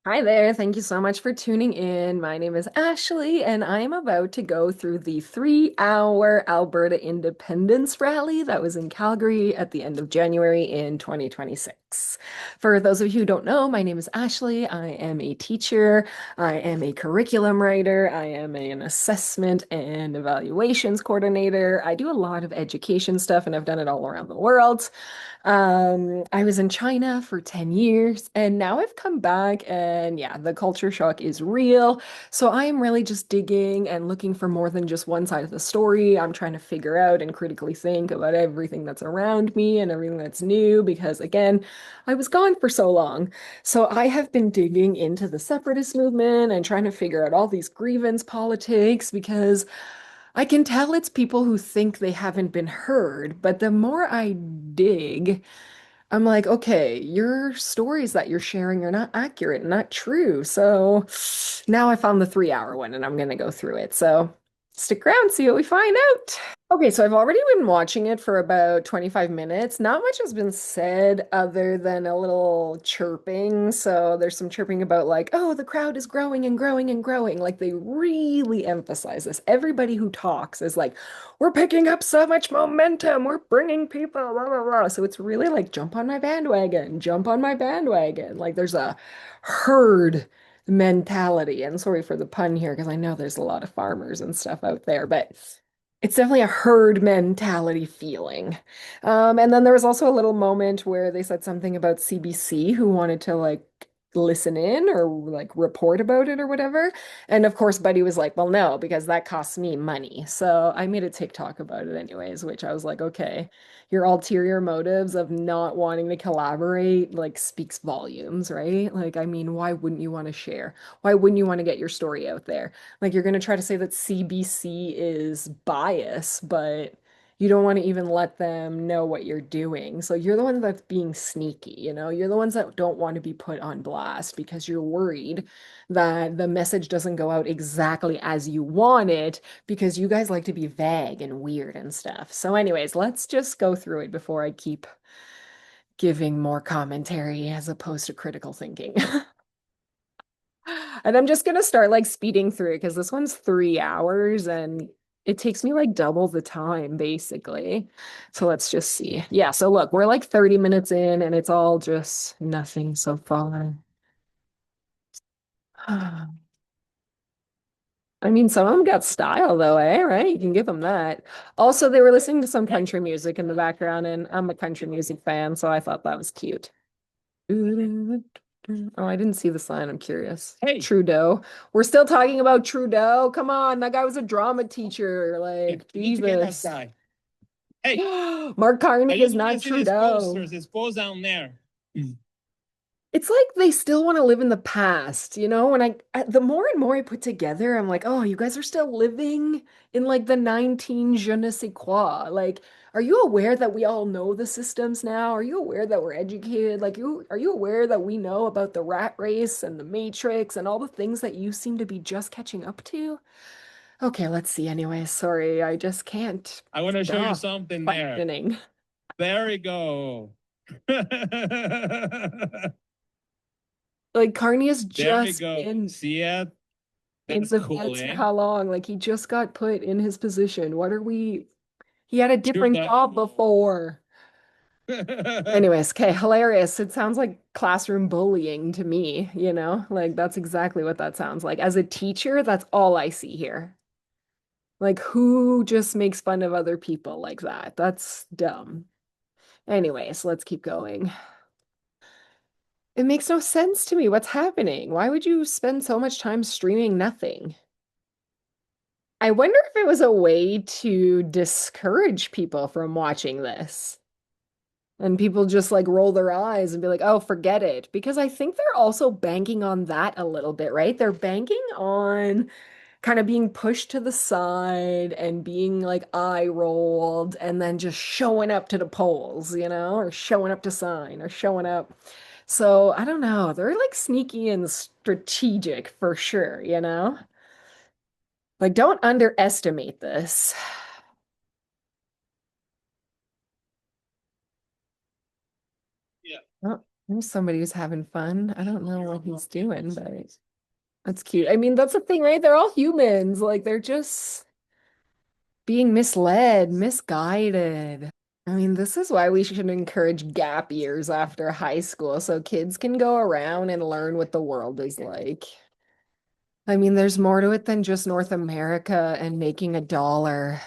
Hi there. Thank you so much for tuning in. My name is Ashley, and I am about to go through the 3-hour Alberta Independence Rally that was in Calgary at the end of January in 2026. For those of you who don't know, my name is Ashley. I am a teacher. I am a curriculum writer. I am an assessment and evaluations coordinator. I do a lot of education stuff, and I've done it all around the world. I was in China for 10 years and now I've come back and yeah, the culture shock is real. So I am really just digging and looking for more than just one side of the story. I'm trying to figure out and critically think about everything that's around me and everything that's new because again, I was gone for so long. So I have been digging into the separatist movement and trying to figure out all these grievance politics because I can tell it's people who think they haven't been heard, but the more I dig, I'm like, okay, your stories that you're sharing are not accurate, not true. So now I found the 3-hour one and I'm going to go through it. So stick around, see what we find out. Okay, so I've already been watching it for about 25 minutes. Not much has been said other than a little chirping. So there's some chirping about like, oh, the crowd is growing and growing and growing. Like they really emphasize this. Everybody who talks is like, we're picking up so much momentum. We're bringing people, blah, blah, blah. So it's really like, jump on my bandwagon, jump on my bandwagon. Like there's a herd mentality. And sorry for the pun here, because I know there's a lot of farmers and stuff out there, but it's definitely a herd mentality feeling. And then there was also a little moment where they said something about CBC who wanted to like listen in or like report about it or whatever. And of course, Buddy was like, well, no, because that costs me money. So I made a TikTok about it anyways, which I was like, okay, your ulterior motives of not wanting to collaborate like speaks volumes, right? Like, I mean, why wouldn't you want to share? Why wouldn't you want to get your story out there? Like you're going to try to say that CBC is bias, but you don't want to even let them know what you're doing. So you're the one that's being sneaky, you know? You're the ones that don't want to be put on blast because you're worried that the message doesn't go out exactly as you want it because you guys like to be vague and weird and stuff. So anyways, let's just go through it before I keep giving more commentary as opposed to critical thinking. And I'm just gonna start like speeding through because this one's 3 hours and it takes me like double the time basically. So let's just see. Yeah, so look, we're like 30 minutes in and it's all just nothing so far. I mean, some of them got style though, eh? Right? You can give them that. Also, they were listening to some country music in the background, and I'm a country music fan, so I thought that was cute. Oh, I didn't see the sign. I'm curious. Hey, Trudeau. We're still talking about Trudeau. Come on, that guy was a drama teacher. Like, you need to get Jesus. outside. Hey, Mark I Carney is just want to not see these Trudeau. posters. This goes down there. It's like they still want to live in the past, you know? And the more and more I put together, I'm like, oh, you guys are still living in like the 19 je ne sais quoi. Like, are you aware that we all know the systems now? Are you aware that we're educated? Like, are you aware that we know about the rat race and the matrix and all the things that you seem to be just catching up to? Okay, let's see. Anyway, sorry, I just can't I want to show you stop something there. questioning. There we go. There Like, Carney has we just go. been See it? in That's cool, defense for eh? how long? Like he just got put in his position. What are we? He had a different Trudeau. job before. Anyways, okay, hilarious. It sounds like classroom bullying to me, you know? Like that's exactly what that sounds like. As a teacher, that's all I see here. Like who just makes fun of other people like that? That's dumb. Anyways, let's keep going. It makes no sense to me. What's happening? Why would you spend so much time streaming nothing? I wonder if it was a way to discourage people from watching this. And people just like roll their eyes and be like, oh, forget it. Because I think they're also banking on that a little bit, right? They're banking on kind of being pushed to the side and being like eye rolled and then just showing up to the polls, you know, or showing up to sign or showing up. So I don't know. They're like sneaky and strategic for sure, you know? Like, don't underestimate this. Yeah. Oh. There's somebody who's having fun. I don't know what he's doing, but that's cute. I mean, that's the thing, right? They're all humans. Like they're just being misled, misguided. I mean, this is why we should encourage gap years after high school so kids can go around and learn what the world is like. I mean, there's more to it than just North America and making a dollar.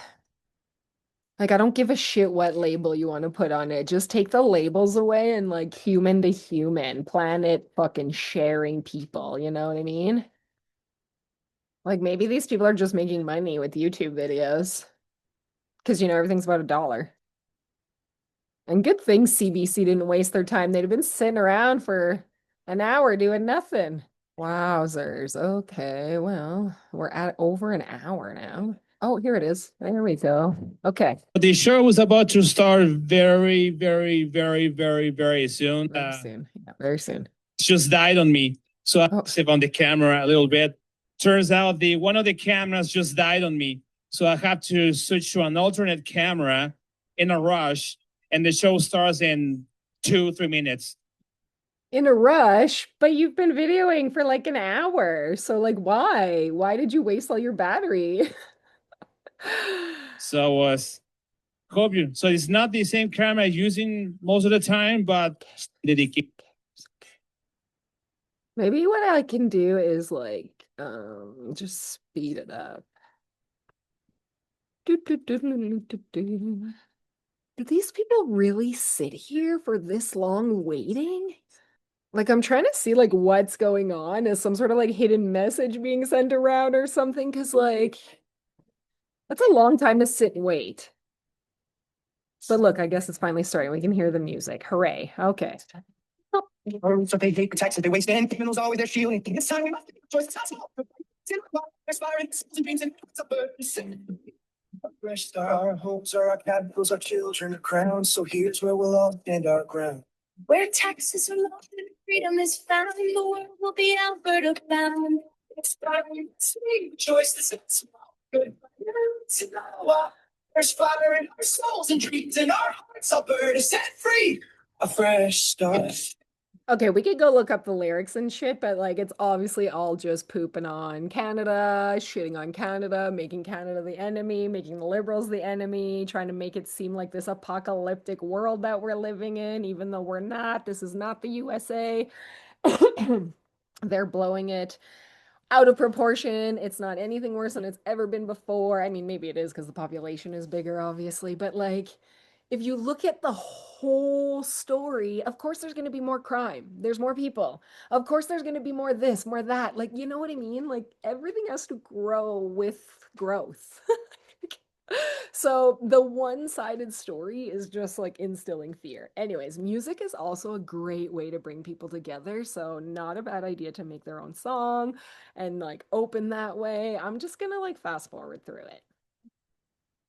Like, I don't give a shit what label you want to put on it. Just take the labels away and like human to human, planet fucking sharing people. You know what I mean? Like, maybe these people are just making money with YouTube videos because, everything's about a dollar. And good thing CBC didn't waste their time. They'd have been sitting around for an hour doing nothing. Wowzers. Okay, well, we're at over an hour now. Oh, here it is. There we go. Okay. The show was about to start very, very, very, very, very soon. Very soon. Yeah, very soon. It just died on me. So I Oh. save on the camera a little bit. Turns out one of the cameras just died on me. So I have to switch to an alternate camera in a rush. And the show starts in 2-3 minutes. In a rush, but you've been videoing for like an hour. So like why? Why did you waste all your battery? So hope you. So it's not the same camera I'm using most of the time, but dedicated. Maybe what I can do is like just speed it up. Do these people really sit here for this long waiting? Like I'm trying to see like what's going on. Is some sort of like hidden message being sent around or something? Because like that's a long time to sit and wait. But look, I guess it's finally starting. We can hear the music. Hooray. Okay. So they hate protection, they waste and criminals always their shield. This time we must make choices possible. Aspiring and dreams and a fresh start. Our homes are our capitals, our children are crowns. So here's where we'll all stand our ground. Where taxes are low and freedom is found, the world will be Alberta bound. Aspiring to choices and small good. To know there's fire in our souls and dreams in our hearts. Alberta set free. A fresh start. Okay, we could go look up the lyrics and shit, but like it's obviously all just pooping on Canada, shitting on Canada, making Canada the enemy, making the Liberals the enemy, trying to make it seem like this apocalyptic world that we're living in, even though we're not. This is not the USA. They're blowing it out of proportion. It's not anything worse than it's ever been before. I mean, maybe it is because the population is bigger, obviously, but like if you look at the whole story, of course there's going to be more crime. There's more people. Of course there's going to be more this, more that. Like, you know what I mean? Like everything has to grow with growth. So the one-sided story is just like instilling fear. Anyways, music is also a great way to bring people together. So not a bad idea to make their own song and like open that way. I'm just gonna like fast forward through it.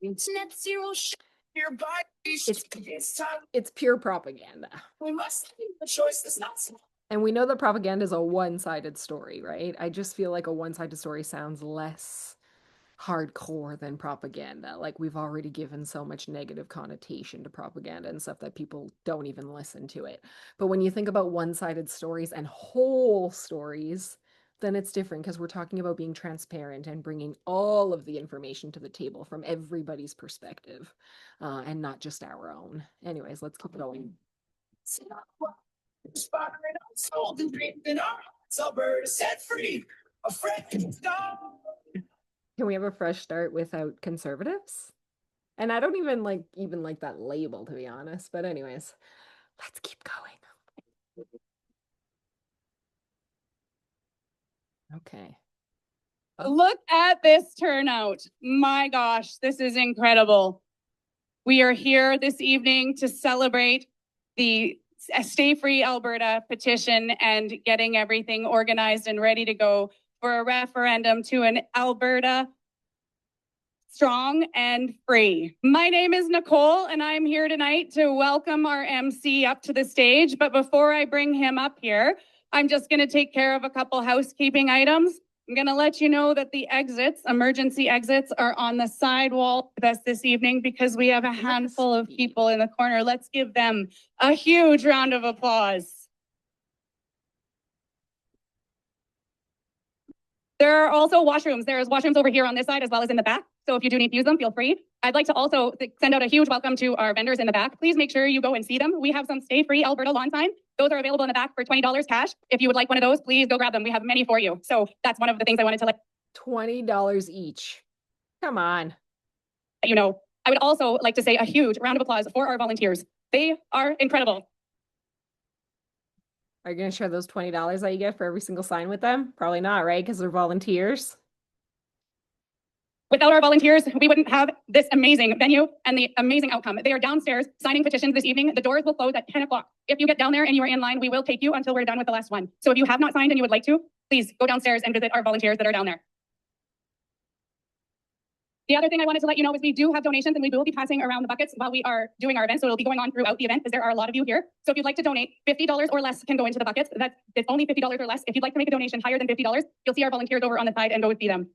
Net zero Nearby, It's pure propaganda. we must make the choice that's not small. And we know that propaganda is a one-sided story, right? I just feel like a one-sided story sounds less hardcore than propaganda. Like we've already given so much negative connotation to propaganda and stuff that people don't even listen to it. But when you think about one-sided stories and whole stories, then it's different because we're talking about being transparent and bringing all of the information to the table from everybody's perspective and not just our own. Anyways, let's keep going. Inspiring our souls and dreams in our hearts. Alberta set free. A fresh start. Can we have a fresh start without conservatives? And I don't even like that label, to be honest. But anyways, let's keep going. Okay. Look at this turnout. My gosh, this is incredible. We are here this evening to celebrate the Stay Free Alberta petition and getting everything organized and ready to go for a referendum to an Alberta strong and free. My name is Nicole, and I'm here tonight to welcome our MC up to the stage. But before I bring him up here, I'm just going to take care of a couple housekeeping items. I'm going to let you know that the exits, emergency exits, are on the side wall with us this evening because we have a handful of people in the corner. Let's give them a huge round of applause. There are also washrooms. There's washrooms over here on this side as well as in the back. So if you do need to use them, feel free. I'd like to also send out a huge welcome to our vendors in the back. Please make sure you go and see them. We have some Stay Free Alberta lawn signs. Those are available in the back for $20 cash. If you would like one of those, please go grab them. We have many for you. So that's one of the things I wanted to let $20 each. Come on. you know. I would also like to say a huge round of applause for our volunteers. They are incredible. Are you going to share those $20 that you get for every single sign with them? Probably not, right? Because they're volunteers. Without our volunteers, we wouldn't have this amazing venue and the amazing outcome. They are downstairs signing petitions this evening. The doors will close at 10 o'clock. If you get down there and you are in line, we will take you until we're done with the last one. So if you have not signed and you would like to, please go downstairs and visit our volunteers that are down there. The other thing I wanted to let you know is we do have donations and we will be passing around the buckets while we are doing our event. So it'll be going on throughout the event because there are a lot of you here. So if you'd like to donate, $50 or less can go into the buckets. It's only $50 or less. If you'd like to make a donation higher than $50, you'll see our volunteers over on the side and go see them.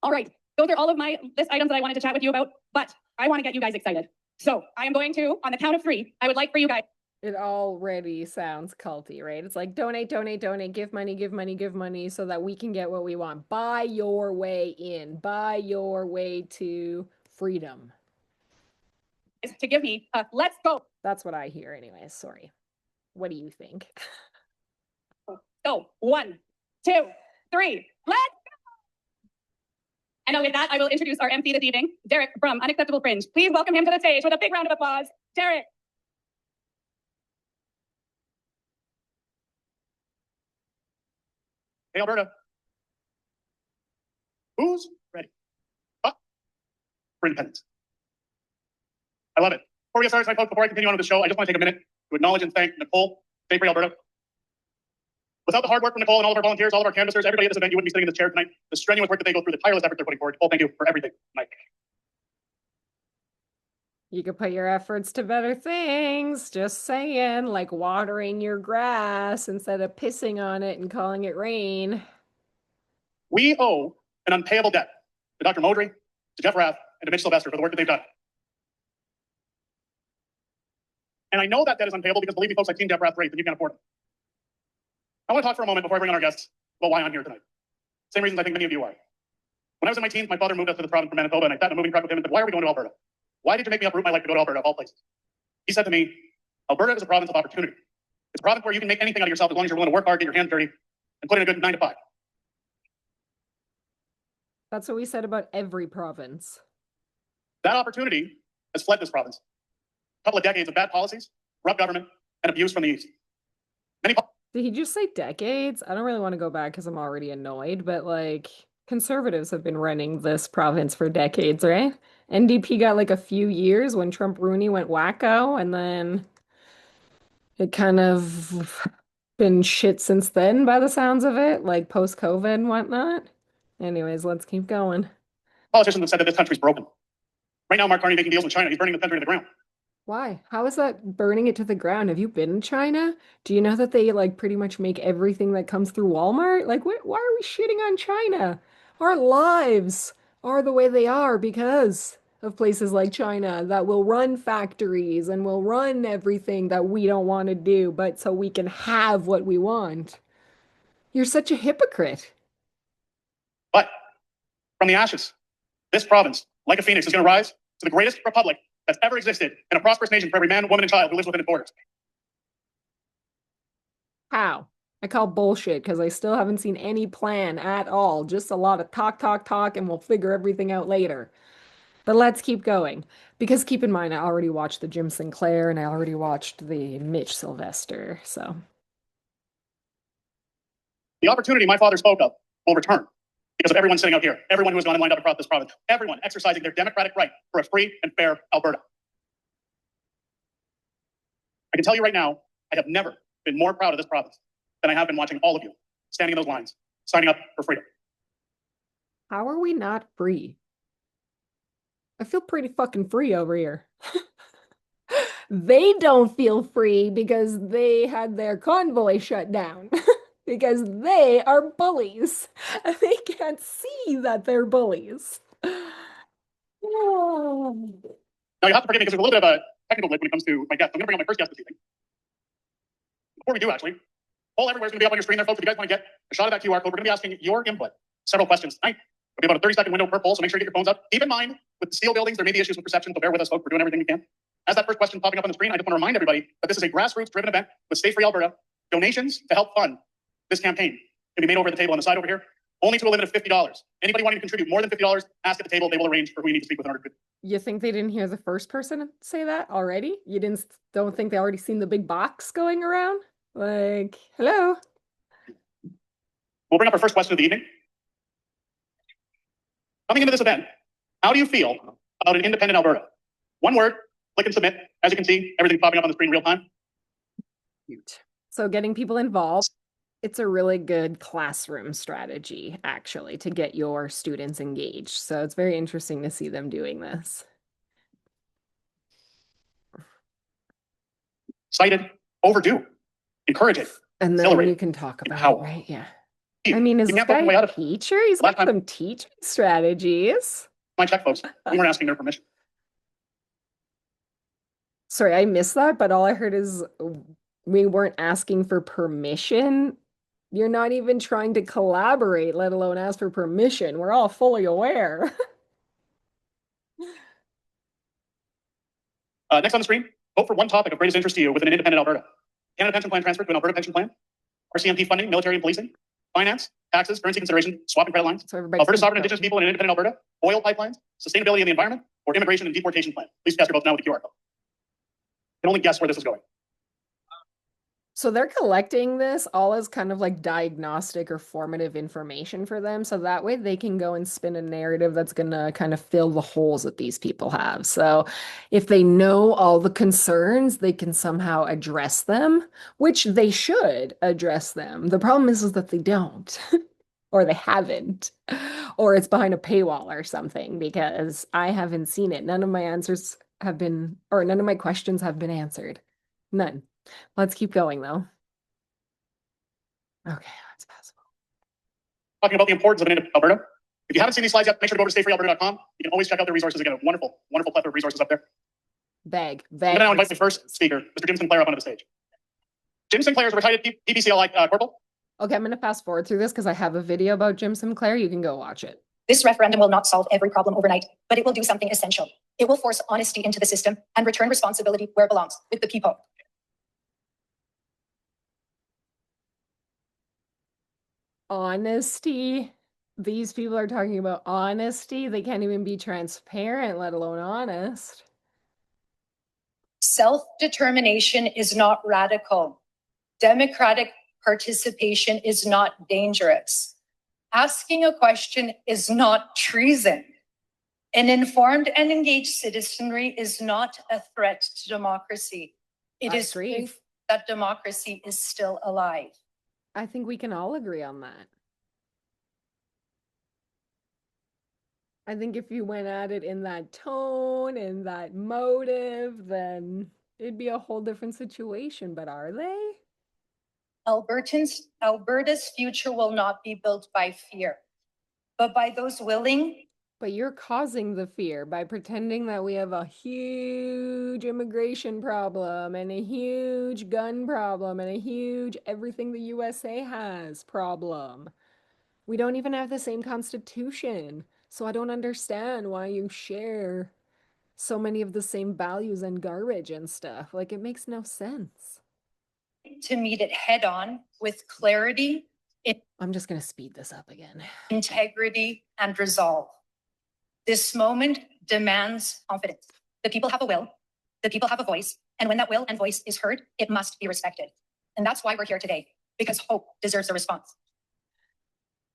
All right. Those are all of my list items that I wanted to chat with you about, but I want to get you guys excited. So I am going to, on the count of 3, I would like for you guys. It already sounds culty, right? It's like donate, donate, donate, give money, give money, give money so that we can get what we want. Buy your way in, buy your way to freedom. To give me a let's go. That's what I hear anyways. Sorry. What do you think? So 1, 2, 3, let's go. And now with that, I will introduce our MC this evening, Derek from Unacceptable Fringe. Please welcome him to the stage with a big round of applause. Derek. Hey, Alberta. Who's ready? Up for independence. I love it. Before we get started, folks, before I continue on with the show, I just want to take a minute to acknowledge and thank Nicole, Stay Free Alberta. Without the hard work from Nicole and all of our volunteers, all of our canvassers, everybody at this event, you wouldn't be sitting in this chair tonight. The strenuous work that they go through, the tireless effort they're putting forward. Nicole, thank you for everything tonight. You could put your efforts to better things. Just saying, like watering your grass instead of pissing on it and calling it rain. We owe an unpayable debt to Dr. Modry, to Jeff Rath, and to Mitch Sylvester for the work that they've done. And I know that debt is unpayable because, believe me, folks, I've seen Jeff Rath rates and you can't afford it. I want to talk for a moment before I bring on our guests about why I'm here tonight. Same reasons I think many of you are. When I was in my teens, my father moved us to the province from Manitoba, and I sat in a moving truck with him and said, "Why are we going to Alberta? Why did you make me uproot my life to go to Alberta of all places?" He said to me, "Alberta is a province of opportunity. It's a province where you can make anything out of yourself as long as you're willing to work hard, get your hands dirty, and put in a good 9 to 5. That's what we said about every province. That opportunity has fled this province. A couple of decades of bad policies, corrupt government, and abuse from the east. Did he just say decades? I don't really want to go back because I'm already annoyed, but like conservatives have been running this province for decades, right? NDP got like a few years when Trump Rooney went wacko, and then it kind of been shit since then by the sounds of it, like post-COVID and whatnot. Anyways, let's keep going. Politicians have said that this country's broken. Right now, Mark Carney making deals with China. He's burning the country to the ground. Why? How is that burning it to the ground? Have you been in China? Do you know that they like pretty much make everything that comes through Walmart? Like, why are we shitting on China? Our lives are the way they are because of places like China that will run factories and will run everything that we don't want to do, but so we can have what we want. You're such a hypocrite. But from the ashes, this province, like a phoenix, is going to rise to the greatest republic that's ever existed in a prosperous nation for every man, woman, and child who lives within its borders. How? I call bullshit because I still haven't seen any plan at all. Just a lot of talk, talk, talk, and we'll figure everything out later. But let's keep going. Because keep in mind, I already watched the Jim Sinclair and I already watched the Mitch Sylvester, so. The opportunity my father spoke of will return because of everyone sitting out here, everyone who has gone and lined up across this province, everyone exercising their democratic right for a free and fair Alberta. I can tell you right now, I have never been more proud of this province than I have been watching all of you standing in those lines, signing up for freedom. How are we not free? I feel pretty fucking free over here. They don't feel free because they had their convoy shut down. Because they are bullies. They can't see that they're bullies. Now, you have to forgive me because there's a little bit of a technical glitch when it comes to my guest. I'm going to bring on my first guest this evening. Before we do, actually, Poll everywhere is going to be up on your screen there, folks. If you guys want to get a shot of that QR code, we're going to be asking your input. Several questions tonight. It'll be about a 30-second window per poll, so make sure you get your phones up. Keep in mind, with the steel buildings, there may be issues with perception, so bear with us, folks. We're doing everything we can. As that first question popping up on the screen, I just want to remind everybody that this is a grassroots-driven event with Stay Free Alberta. Donations to help fund this campaign can be made over at the table on the side over here, only to a limit of $50. Anybody wanting to contribute more than $50, ask at the table. They will arrange for who you need to speak with in order to. You think they didn't hear the first person say that already? You don't think they already seen the big box going around? Like, hello? We'll bring up our first question of the evening. Coming into this event, how do you feel about an independent Alberta? One word, click and submit. As you can see, everything's popping up on the screen real time. Cute. So getting people involved, it's a really good classroom strategy, actually, to get your students engaged. So it's very interesting to see them doing this. Excited, overdue, encourage it. And then Accelerate. you can talk about How? it, right? Yeah. You I mean, is you this can't vote guy your way out a of it. teacher? He's Last got time- some teaching strategies. My check, folks. We weren't asking their permission. Sorry, I missed that, but all I heard is we weren't asking for permission. You're not even trying to collaborate, let alone ask for permission. We're all fully aware. Next on the screen, vote for one topic of greatest interest to you within an independent Alberta. Canada Pension Plan transfer to an Alberta pension plan, RCMP funding, military and policing, finance, taxes, currency consideration, swap and credit lines, So everybody Alberta sovereign indigenous people in an independent Alberta, oil pipelines, sustainability of the environment, or immigration and deportation plan. Please cast your votes now with the QR code. You can only guess where this is going. So they're collecting this all as kind of like diagnostic or formative information for them. So that way they can go and spin a narrative that's going to kind of fill the holes that these people have. So if they know all the concerns, they can somehow address them, which they should address them. The problem is that they don't, or they haven't, or it's behind a paywall or something, because I haven't seen it. None of my answers have been, or none of my questions have been answered. None. Let's keep going though. Okay, that's possible. Talking about the importance of an independent Alberta. If you haven't seen these slides yet, make sure to go to stayfreealberta.com. You can always check out the resources. Again, a wonderful, wonderful plethora of resources up there. I'm going to now invite my first speaker, Mr. Jim Sinclair, up onto the stage. Jim Sinclair is a retired PBCLI corporal. Okay, I'm going to fast forward through this because I have a video about Jim Sinclair. You can go watch it. This referendum will not solve every problem overnight, but it will do something essential. It will force honesty into the system and return responsibility where it belongs, with the people. Honesty. These people are talking about honesty. They can't even be transparent, let alone honest. Self-determination is not radical. Democratic participation is not dangerous. Asking a question is not treason. An informed and engaged citizenry is not a threat to democracy. It I is agree. proof that democracy is still alive. I think we can all agree on that. I think if you went at it in that tone and that motive, then it'd be a whole different situation. But are they? Alberta's future will not be built by fear, but by those willing. But you're causing the fear by pretending that we have a huge immigration problem and a huge gun problem and a huge everything the USA has problem. We don't even have the same constitution. So I don't understand why you share so many of the same values and garbage and stuff. Like, it makes no sense. To meet it head on with clarity, I'm just going to speed this up again. integrity, and resolve. This moment demands confidence. The people have a will, the people have a voice, and when that will and voice is heard, it must be respected. And that's why we're here today, because hope deserves a response.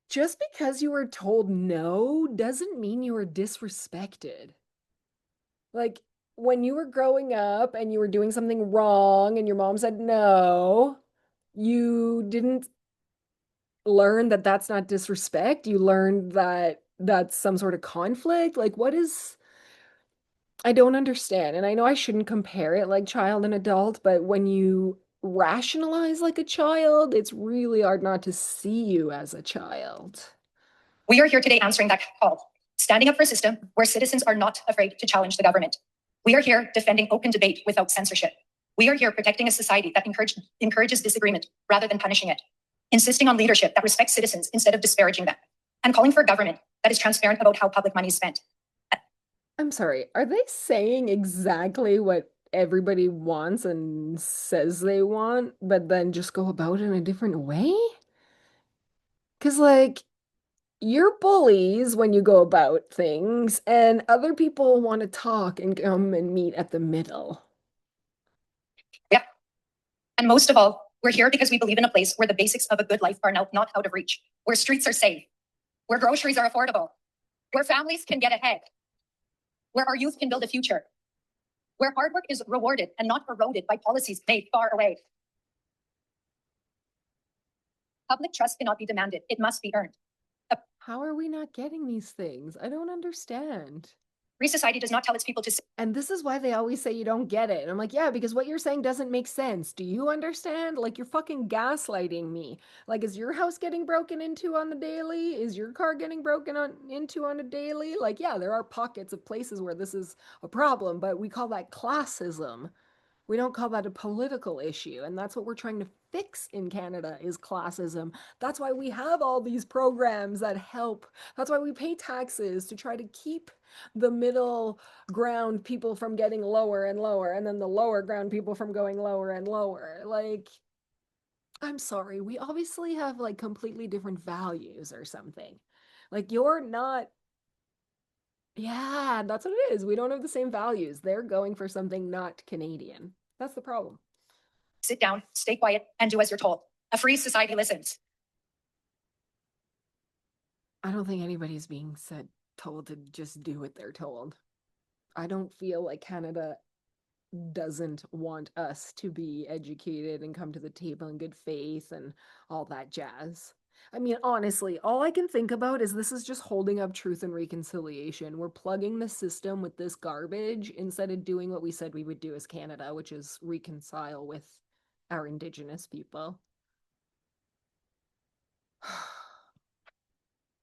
Just because you were told no doesn't mean you were disrespected. Like, when you were growing up and you were doing something wrong and your mom said no, you didn't learn that that's not disrespect. You learned that that's some sort of conflict. Like, what is... I don't understand. And I know I shouldn't compare it like child and adult, but when you rationalize like a child, it's really hard not to see you as a child. We are here today answering that call, standing up for a system where citizens are not afraid to challenge the government. We are here defending open debate without censorship. We are here protecting a society that encourages disagreement rather than punishing it, insisting on leadership that respects citizens instead of disparaging them, and calling for a government that is transparent about how public money is spent. I'm sorry, are they saying exactly what everybody wants and says they want, but then just go about it in a different way? Because, like, you're bullies when you go about things, and other people want to talk and come and meet at the middle. Yep. And most of all, we're here because we believe in a place where the basics of a good life are not out of reach, where streets are safe, where groceries are affordable, where families can get ahead, where our youth can build a future, where hard work is rewarded and not eroded by policies made far away. Public trust cannot be demanded, it must be earned. How are we not getting these things? I don't understand. Free society does not tell its people to. And this is why they always say you don't get it. And I'm like, yeah, because what you're saying doesn't make sense. Do you understand? Like, you're fucking gaslighting me. Like, is your house getting broken into on the daily? Is your car getting into on a daily? Like, yeah, there are pockets of places where this is a problem, but we call that classism. We don't call that a political issue. And that's what we're trying to fix in Canada is classism. That's why we have all these programs that help. That's why we pay taxes to try to keep the middle ground people from getting lower and lower, and then the lower ground people from going lower and lower. Like, I'm sorry, we obviously have like completely different values or something. Like, you're not. Yeah, that's what it is. We don't have the same values. They're going for something not Canadian. That's the problem. Sit down, stay quiet, and do as you're told. A free society listens. I don't think anybody's being told to just do what they're told. I don't feel like Canada doesn't want us to be educated and come to the table in good faith and all that jazz. I mean, honestly, all I can think about is this is just holding up truth and reconciliation. We're plugging the system with this garbage instead of doing what we said we would do as Canada, which is reconcile with our Indigenous people.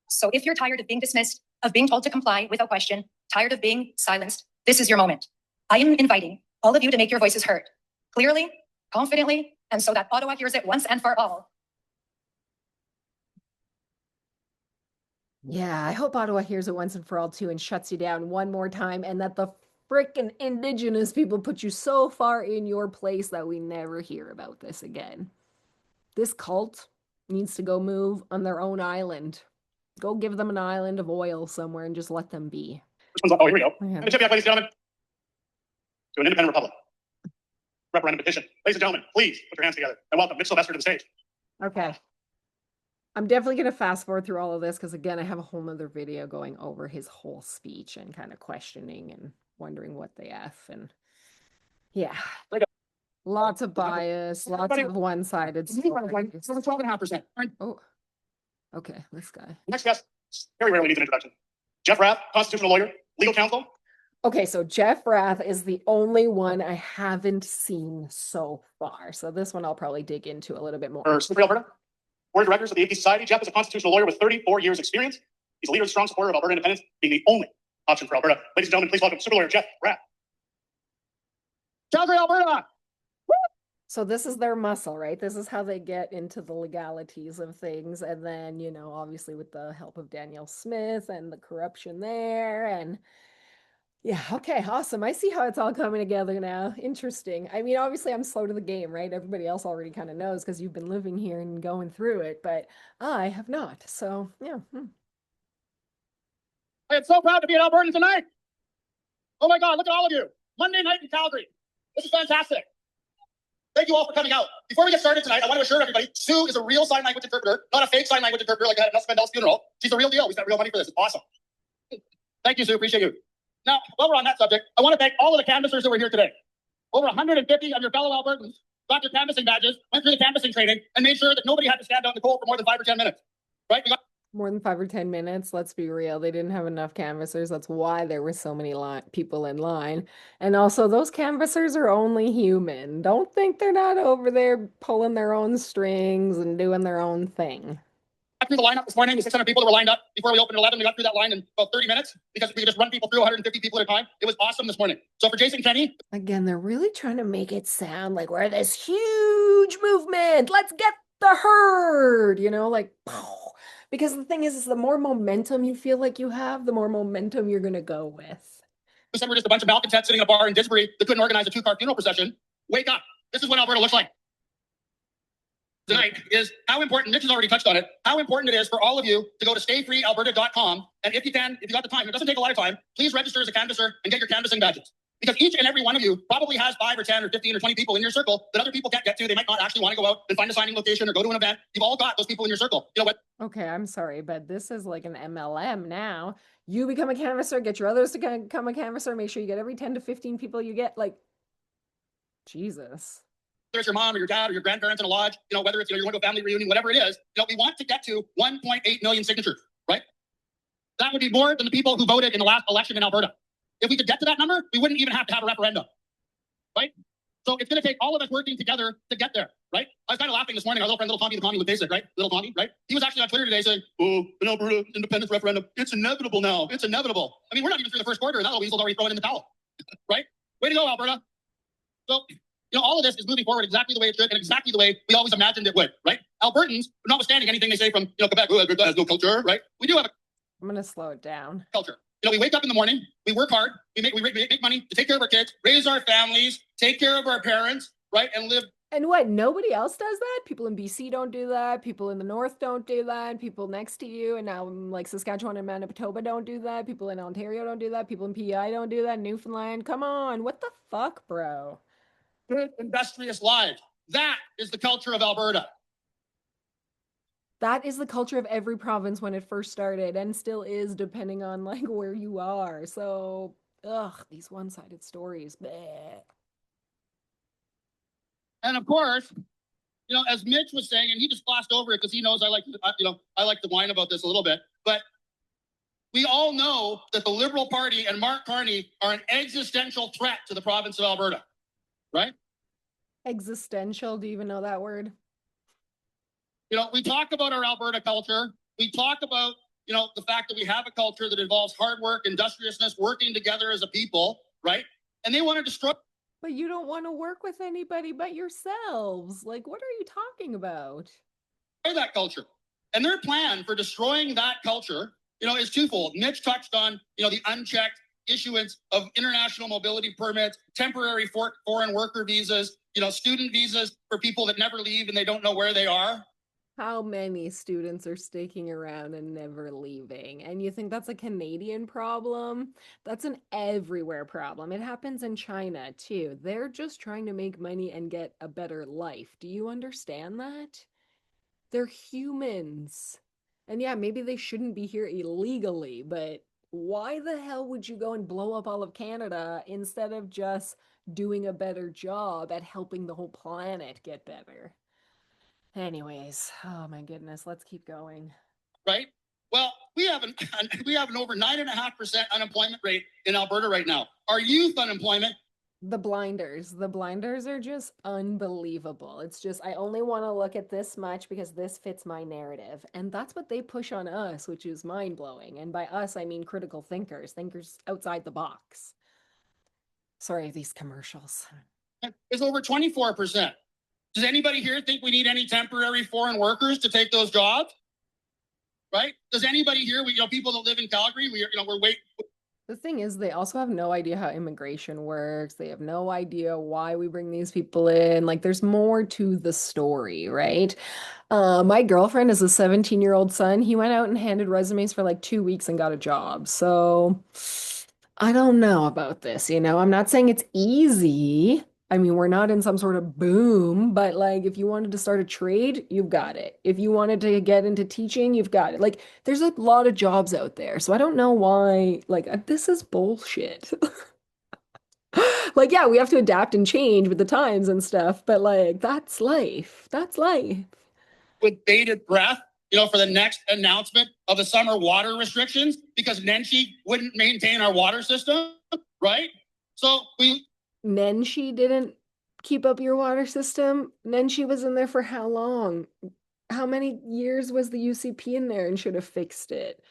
So if you're tired of being dismissed, of being told to comply without question, tired of being silenced, this is your moment. I am inviting all of you to make your voices heard, clearly, confidently, and so that Ottawa hears it once and for all. Yeah, I hope Ottawa hears it once and for all too and shuts you down one more time, and that the frickin' Indigenous people put you so far in your place that we never hear about this again. This cult needs to go move on their own island. Go give them an island of oil somewhere and just let them be. Which one's up? Oh, here we go. Yeah. And the ladies and gentlemen, to an independent republic. Referendum petition. Ladies and gentlemen, please put your hands together and welcome Mitch Sylvester to the stage. Okay. I'm definitely going to fast forward through all of this because, again, I have a whole nother video going over his whole speech and kind of questioning and wondering what the F. And yeah, lots of bias, lots of one-sided stories. 12.5%. Oh, okay, this guy. Next guest very rarely needs an introduction. Jeff Rath, constitutional lawyer, legal counsel. Okay, so Jeff Rath is the only one I haven't seen so far. So this one I'll probably dig into a little bit more. For Alberta. Board of Directors of the AP Society. Jeff is a constitutional lawyer with 34 years experience. He's a leader and strong supporter of Alberta independence being the only option for Alberta. Ladies and gentlemen, please welcome super lawyer Jeff Rath. Calgary, Alberta! So this is their muscle, right? This is how they get into the legalities of things. And then, you know, obviously with the help of Danielle Smith and the corruption there. And yeah, okay, awesome. I see how it's all coming together now. Interesting. I mean, obviously I'm slow to the game, right? Everybody else already kind of knows because you've been living here and going through it, but I have not. So yeah. I am so proud to be an Albertan tonight. Oh my God, look at all of you. Monday night in Calgary. This is fantastic. Thank you all for coming out. Before we get started tonight, I want to assure everybody, Sue is a real sign language interpreter, not a fake sign language interpreter like I had at Nelson Mandel's funeral. She's the real deal. We spent real money for this. It's awesome. Thank you, Sue. Appreciate you. Now, while we're on that subject, I want to thank all of the canvassers that were here today. Over 150 of your fellow Albertans got their canvassing badges, went through the canvassing training, and made sure that nobody had to stand out in the cold for more than 5 or 10 minutes. Right? We got More than 5 or 10 minutes. Let's be real. They didn't have enough canvassers. That's why there were so many people in line. And also, those canvassers are only human. Don't think they're not over there pulling their own strings and doing their own thing. got through the lineup this morning, the 600 people that were lined up before we opened at 11. We got through that line in about 30 minutes because we could just run people through 150 people at a time. It was awesome this morning. So for Jason Kenney, Again, they're really trying to make it sound like we're this huge movement. Let's get the herd, like, because the thing is the more momentum you feel like you have, the more momentum you're going to go with. we said we're just a bunch of malcontents sitting in a bar in Disbury that couldn't organize a 2-car funeral procession. Wake up. This is what Alberta looks like tonight, is how important, Mitch has already touched on it, how important it is for all of you to go to stayfreealberta.com. And if you got the time, it doesn't take a lot of time, please register as a canvasser and get your canvassing badges. Because each and every one of you probably has 5 or 10 or 15 or 20 people in your circle that other people can't get to. They might not actually want to go out and find a signing location or go to an event. You've all got those people in your circle. You know what? Okay, I'm sorry, but this is like an MLM now. You become a canvasser, get your others to become a canvasser, make sure you get every 10 to 15 people you get, like, Jesus. Whether it's your mom or your dad or your grandparents in a lodge, whether it's you're going to a family reunion, whatever it is, we want to get to 1.8 million signatures, right? That would be more than the people who voted in the last election in Alberta. If we could get to that number, we wouldn't even have to have a referendum, right? So it's going to take all of us working together to get there, right? I was kind of laughing this morning. Our little friend, Little Tommy, the Tommy with Basic, right? Little Tommy, right? He was actually on Twitter today saying, "Oh, an Alberta independence referendum, it's inevitable now. It's inevitable." I mean, we're not even through the first quarter, and that little weasel's already throwing in the towel, right? Way to go, Alberta. So, all of this is moving forward exactly the way it should and exactly the way we always imagined it would, right? Albertans, notwithstanding anything they say from, Quebec, oh, Alberta has no culture, right? We do have a I'm going to slow it down. culture. We wake up in the morning, we work hard, we make money to take care of our kids, raise our families, take care of our parents, right? And live. And what, nobody else does that? People in BC don't do that. People in the north don't do that. People next to you and now like Saskatchewan and Manitoba don't do that. People in Ontario don't do that. People in PEI don't do that. Newfoundland, come on. What the fuck, bro? Good, industrious lives. That is the culture of Alberta. That is the culture of every province when it first started and still is depending on like where you are. So, these one-sided stories. Bleh. And of course, as Mitch was saying, and he just glossed over it because he knows I like to whine about this a little bit, but we all know that the Liberal Party and Mark Carney are an existential threat to the province of Alberta, right? Existential, do you even know that word? We talk about our Alberta culture. We talk about, the fact that we have a culture that involves hard work, industriousness, working together as a people, right? And they want to destroy. But you don't want to work with anybody but yourselves. Like, what are you talking about? That culture. And their plan for destroying that culture, is twofold. Mitch touched on, the unchecked issuance of international mobility permits, temporary foreign worker visas, student visas for people that never leave and they don't know where they are. How many students are sticking around and never leaving? And you think that's a Canadian problem? That's an everywhere problem. It happens in China too. They're just trying to make money and get a better life. Do you understand that? They're humans. And yeah, maybe they shouldn't be here illegally, but why the hell would you go and blow up all of Canada instead of just doing a better job at helping the whole planet get better? Anyways, oh my goodness, let's keep going. Right? Well, we have an over 9.5% unemployment rate in Alberta right now. Our youth unemployment. The blinders are just unbelievable. It's just, I only want to look at this much because this fits my narrative. And that's what they push on us, which is mind blowing. And by us, I mean critical thinkers outside the box. Sorry, these commercials. It's over 24%. Does anybody here think we need any temporary foreign workers to take those jobs? Right? Does anybody here, people that live in Calgary, we're waiting. The thing is, they also have no idea how immigration works. They have no idea why we bring these people in. Like, there's more to the story, right? My girlfriend is a 17-year-old son. He went out and handed resumes for like 2 weeks and got a job. So I don't know about this, I'm not saying it's easy. I mean, we're not in some sort of boom, but like if you wanted to start a trade, you've got it. If you wanted to get into teaching, you've got it. Like there's a lot of jobs out there. So I don't know why, like this is bullshit. Like, yeah, we have to adapt and change with the times and stuff, but like that's life. That's life. With bated breath, for the next announcement of the summer water restrictions because Nenshi wouldn't maintain our water system, right? So Nenshi didn't keep up your water system. Nenshi was in there for how long? how many years was the UCP in there and should have fixed it?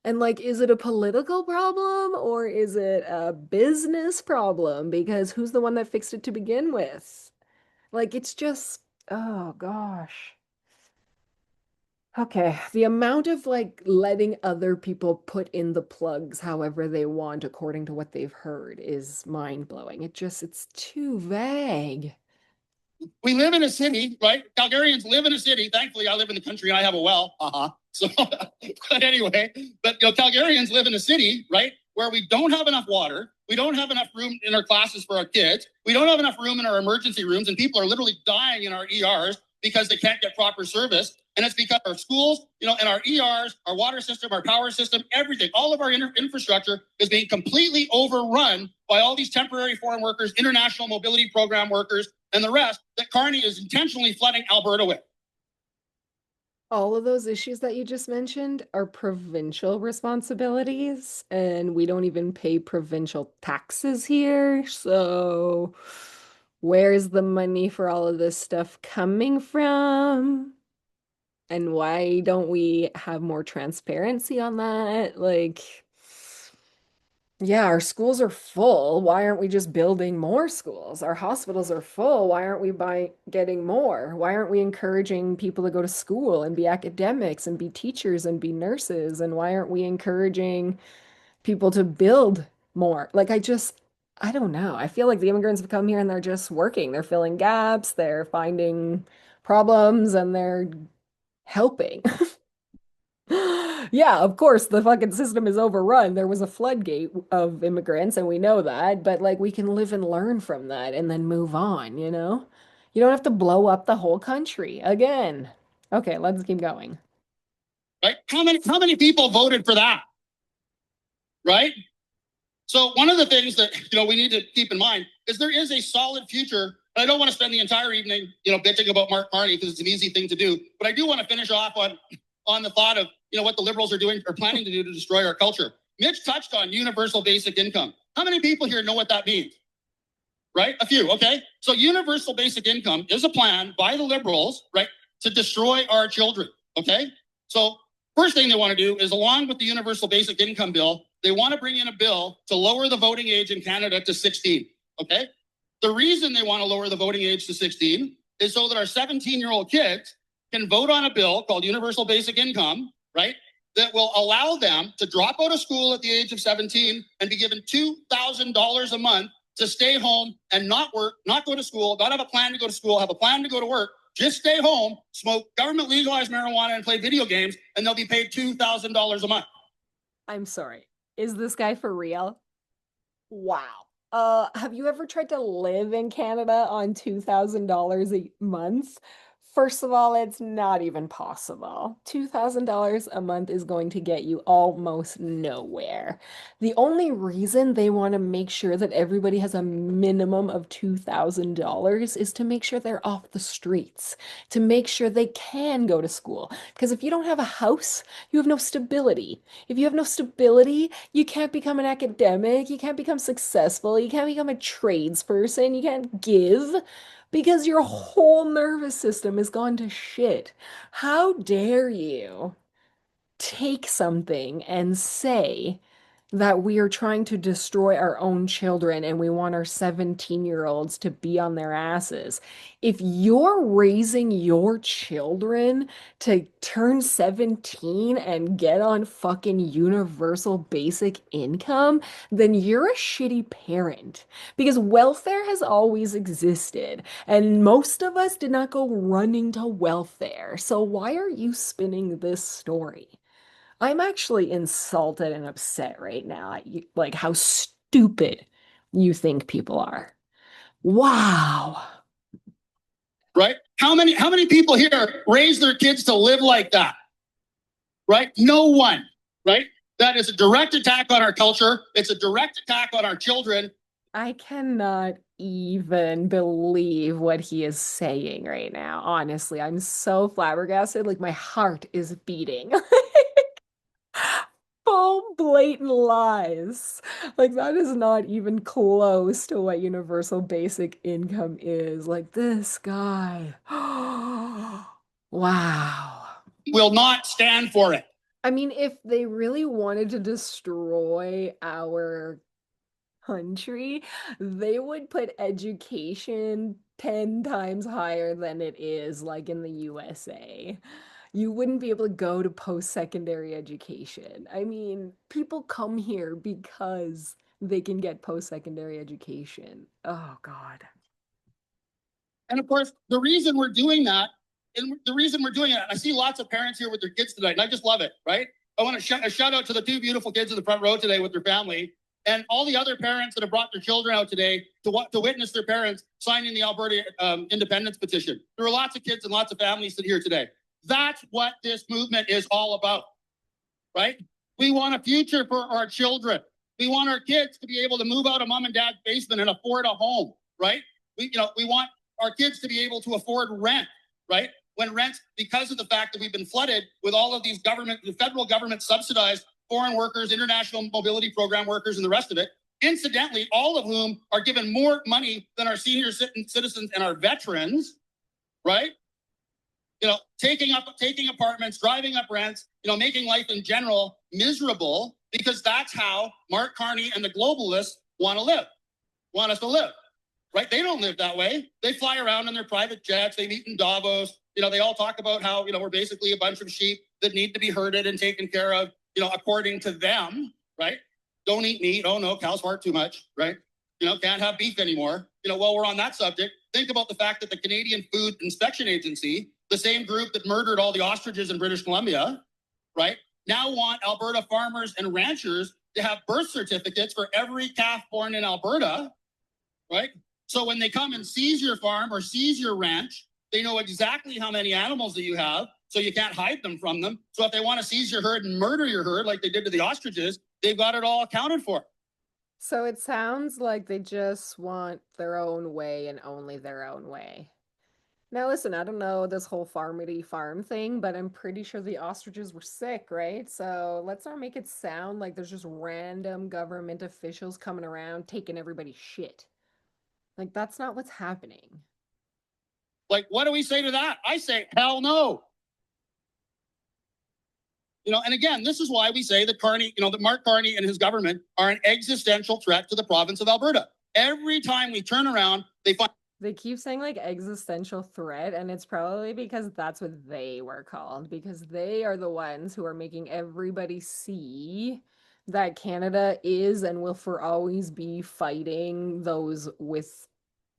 And like, is it a political problem or is it a business problem? Because who's the one that fixed it to begin with? Like, it's just, oh gosh. Okay, the amount of like letting other people put in the plugs however they want according to what they've heard is mind-blowing. It's too vague. We live in a city, right? Calgarians live in a city. Thankfully, I live in the country. I have a well. So, but anyway, but Calgarians live in a city, right, where we don't have enough water. We don't have enough room in our classes for our kids. We don't have enough room in our emergency rooms, and people are literally dying in our ERs because they can't get proper service. And it's because our schools, and our ERs, our water system, our power system, everything, all of our infrastructure is being completely overrun by all these temporary foreign workers, international mobility program workers, and the rest that Carney is intentionally flooding Alberta with. All of those issues that you just mentioned are provincial responsibilities, and we don't even pay provincial taxes here. So, where's the money for all of this stuff coming from? And why don't we have more transparency on that? Like, yeah, our schools are full. Why aren't we just building more schools? Our hospitals are full. Why aren't we getting more? Why aren't we encouraging people to go to school and be academics and be teachers and be nurses? And why aren't we encouraging people to build more? Like, I don't know. I feel like the immigrants have come here and they're just working. They're filling gaps, they're finding problems, and they're helping. Yeah, of course, the fucking system is overrun. There was a floodgate of immigrants, and we know that, but like we can live and learn from that and then move on, you know? You don't have to blow up the whole country again. Okay, let's keep going. Right? How many people voted for that? Right? So one of the things that we need to keep in mind is there is a solid future. I don't want to spend the entire evening, bitching about Mark Carney because it's an easy thing to do, but I do want to finish off on the thought of what the Liberals are doing or planning to do to destroy our culture. Mitch touched on universal basic income. How many people here know what that means? Right? A few, okay? So universal basic income is a plan by the Liberals, right, to destroy our children, okay? So first thing they want to do is, along with the universal basic income bill, they want to bring in a bill to lower the voting age in Canada to 16, okay? The reason they want to lower the voting age to 16 is so that our 17-year-old kids can vote on a bill called universal basic income, right, that will allow them to drop out of school at the age of 17 and be given $2,000 a month to stay home and not work, not go to school, not have a plan to go to school, have a plan to go to work, just stay home, smoke government legalized marijuana and play video games, and they'll be paid $2,000 a month. I'm sorry. Is this guy for real? Wow. Have you ever tried to live in Canada on $2,000 a month? First of all, it's not even possible. $2,000 a month is going to get you almost nowhere. The only reason they want to make sure that everybody has a minimum of $2,000 is to make sure they're off the streets, to make sure they can go to school. Because if you don't have a house, you have no stability. If you have no stability, you can't become an academic, you can't become successful, you can't become a tradesperson, you can't give. Because your whole nervous system has gone to shit. How dare you take something and say that we are trying to destroy our own children and we want our 17-year-olds to be on their asses? If you're raising your children to turn 17 and get on fucking universal basic income, then you're a shitty parent. Because welfare has always existed, and most of us did not go running to welfare. So why are you spinning this story? I'm actually insulted and upset right now at you, like how stupid you think people are. Wow. Right? How many people here raise their kids to live like that? Right? No one, right? That is a direct attack on our culture. It's a direct attack on our children. I cannot even believe what he is saying right now. Honestly, I'm so flabbergasted. Like my heart is beating. Full blatant lies. Like that is not even close to what universal basic income is. Like this guy. Wow. Will not stand for it. I mean, if they really wanted to destroy our country, they would put education 10 times higher than it is, like in the USA. You wouldn't be able to go to post-secondary education. I mean, people come here because they can get post-secondary education. Oh, God. And of course, the reason we're doing that, and the reason we're doing it, I see lots of parents here with their kids tonight, and I just love it, right? I want to shout out to the two beautiful kids in the front row today with their family, and all the other parents that have brought their children out today to witness their parents signing the Alberta independence petition. There are lots of kids and lots of families that are here today. That's what this movement is all about, right? We want a future for our children. We want our kids to be able to move out of mom and dad's basement and afford a home, right? We want our kids to be able to afford rent, right? When rent, because of the fact that we've been flooded with all of these the federal government subsidized foreign workers, international mobility program workers, and the rest of it, incidentally, all of whom are given more money than our senior citizens and our veterans, right? Taking apartments, driving up rents, making life in general miserable, because that's how Mark Carney and the globalists want us to live, right? They don't live that way. They fly around in their private jets. They meet in Davos. They all talk about how, we're basically a bunch of sheep that need to be herded and taken care of, according to them, right? Don't eat meat. Oh no, cows fart too much, right? Can't have beef anymore. While we're on that subject, think about the fact that the Canadian Food Inspection Agency, the same group that murdered all the ostriches in British Columbia, right, now want Alberta farmers and ranchers to have birth certificates for every calf born in Alberta, right? So when they come and seize your farm or seize your ranch, they know exactly how many animals that you have, so you can't hide them from them. So if they want to seize your herd and murder your herd like they did to the ostriches, they've got it all accounted for. So it sounds like they just want their own way and only their own way. Now, listen, I don't know this whole farmity farm thing, but I'm pretty sure the ostriches were sick, right? So let's not make it sound like there's just random government officials coming around taking everybody's shit. Like, that's not what's happening. Like, what do we say to that? I say, hell no. And again, this is why we say that that Mark Carney and his government are an existential threat to the province of Alberta. Every time we turn around, They keep saying like existential threat, and it's probably because that's what they were called, because they are the ones who are making everybody see that Canada is and will for always be fighting those with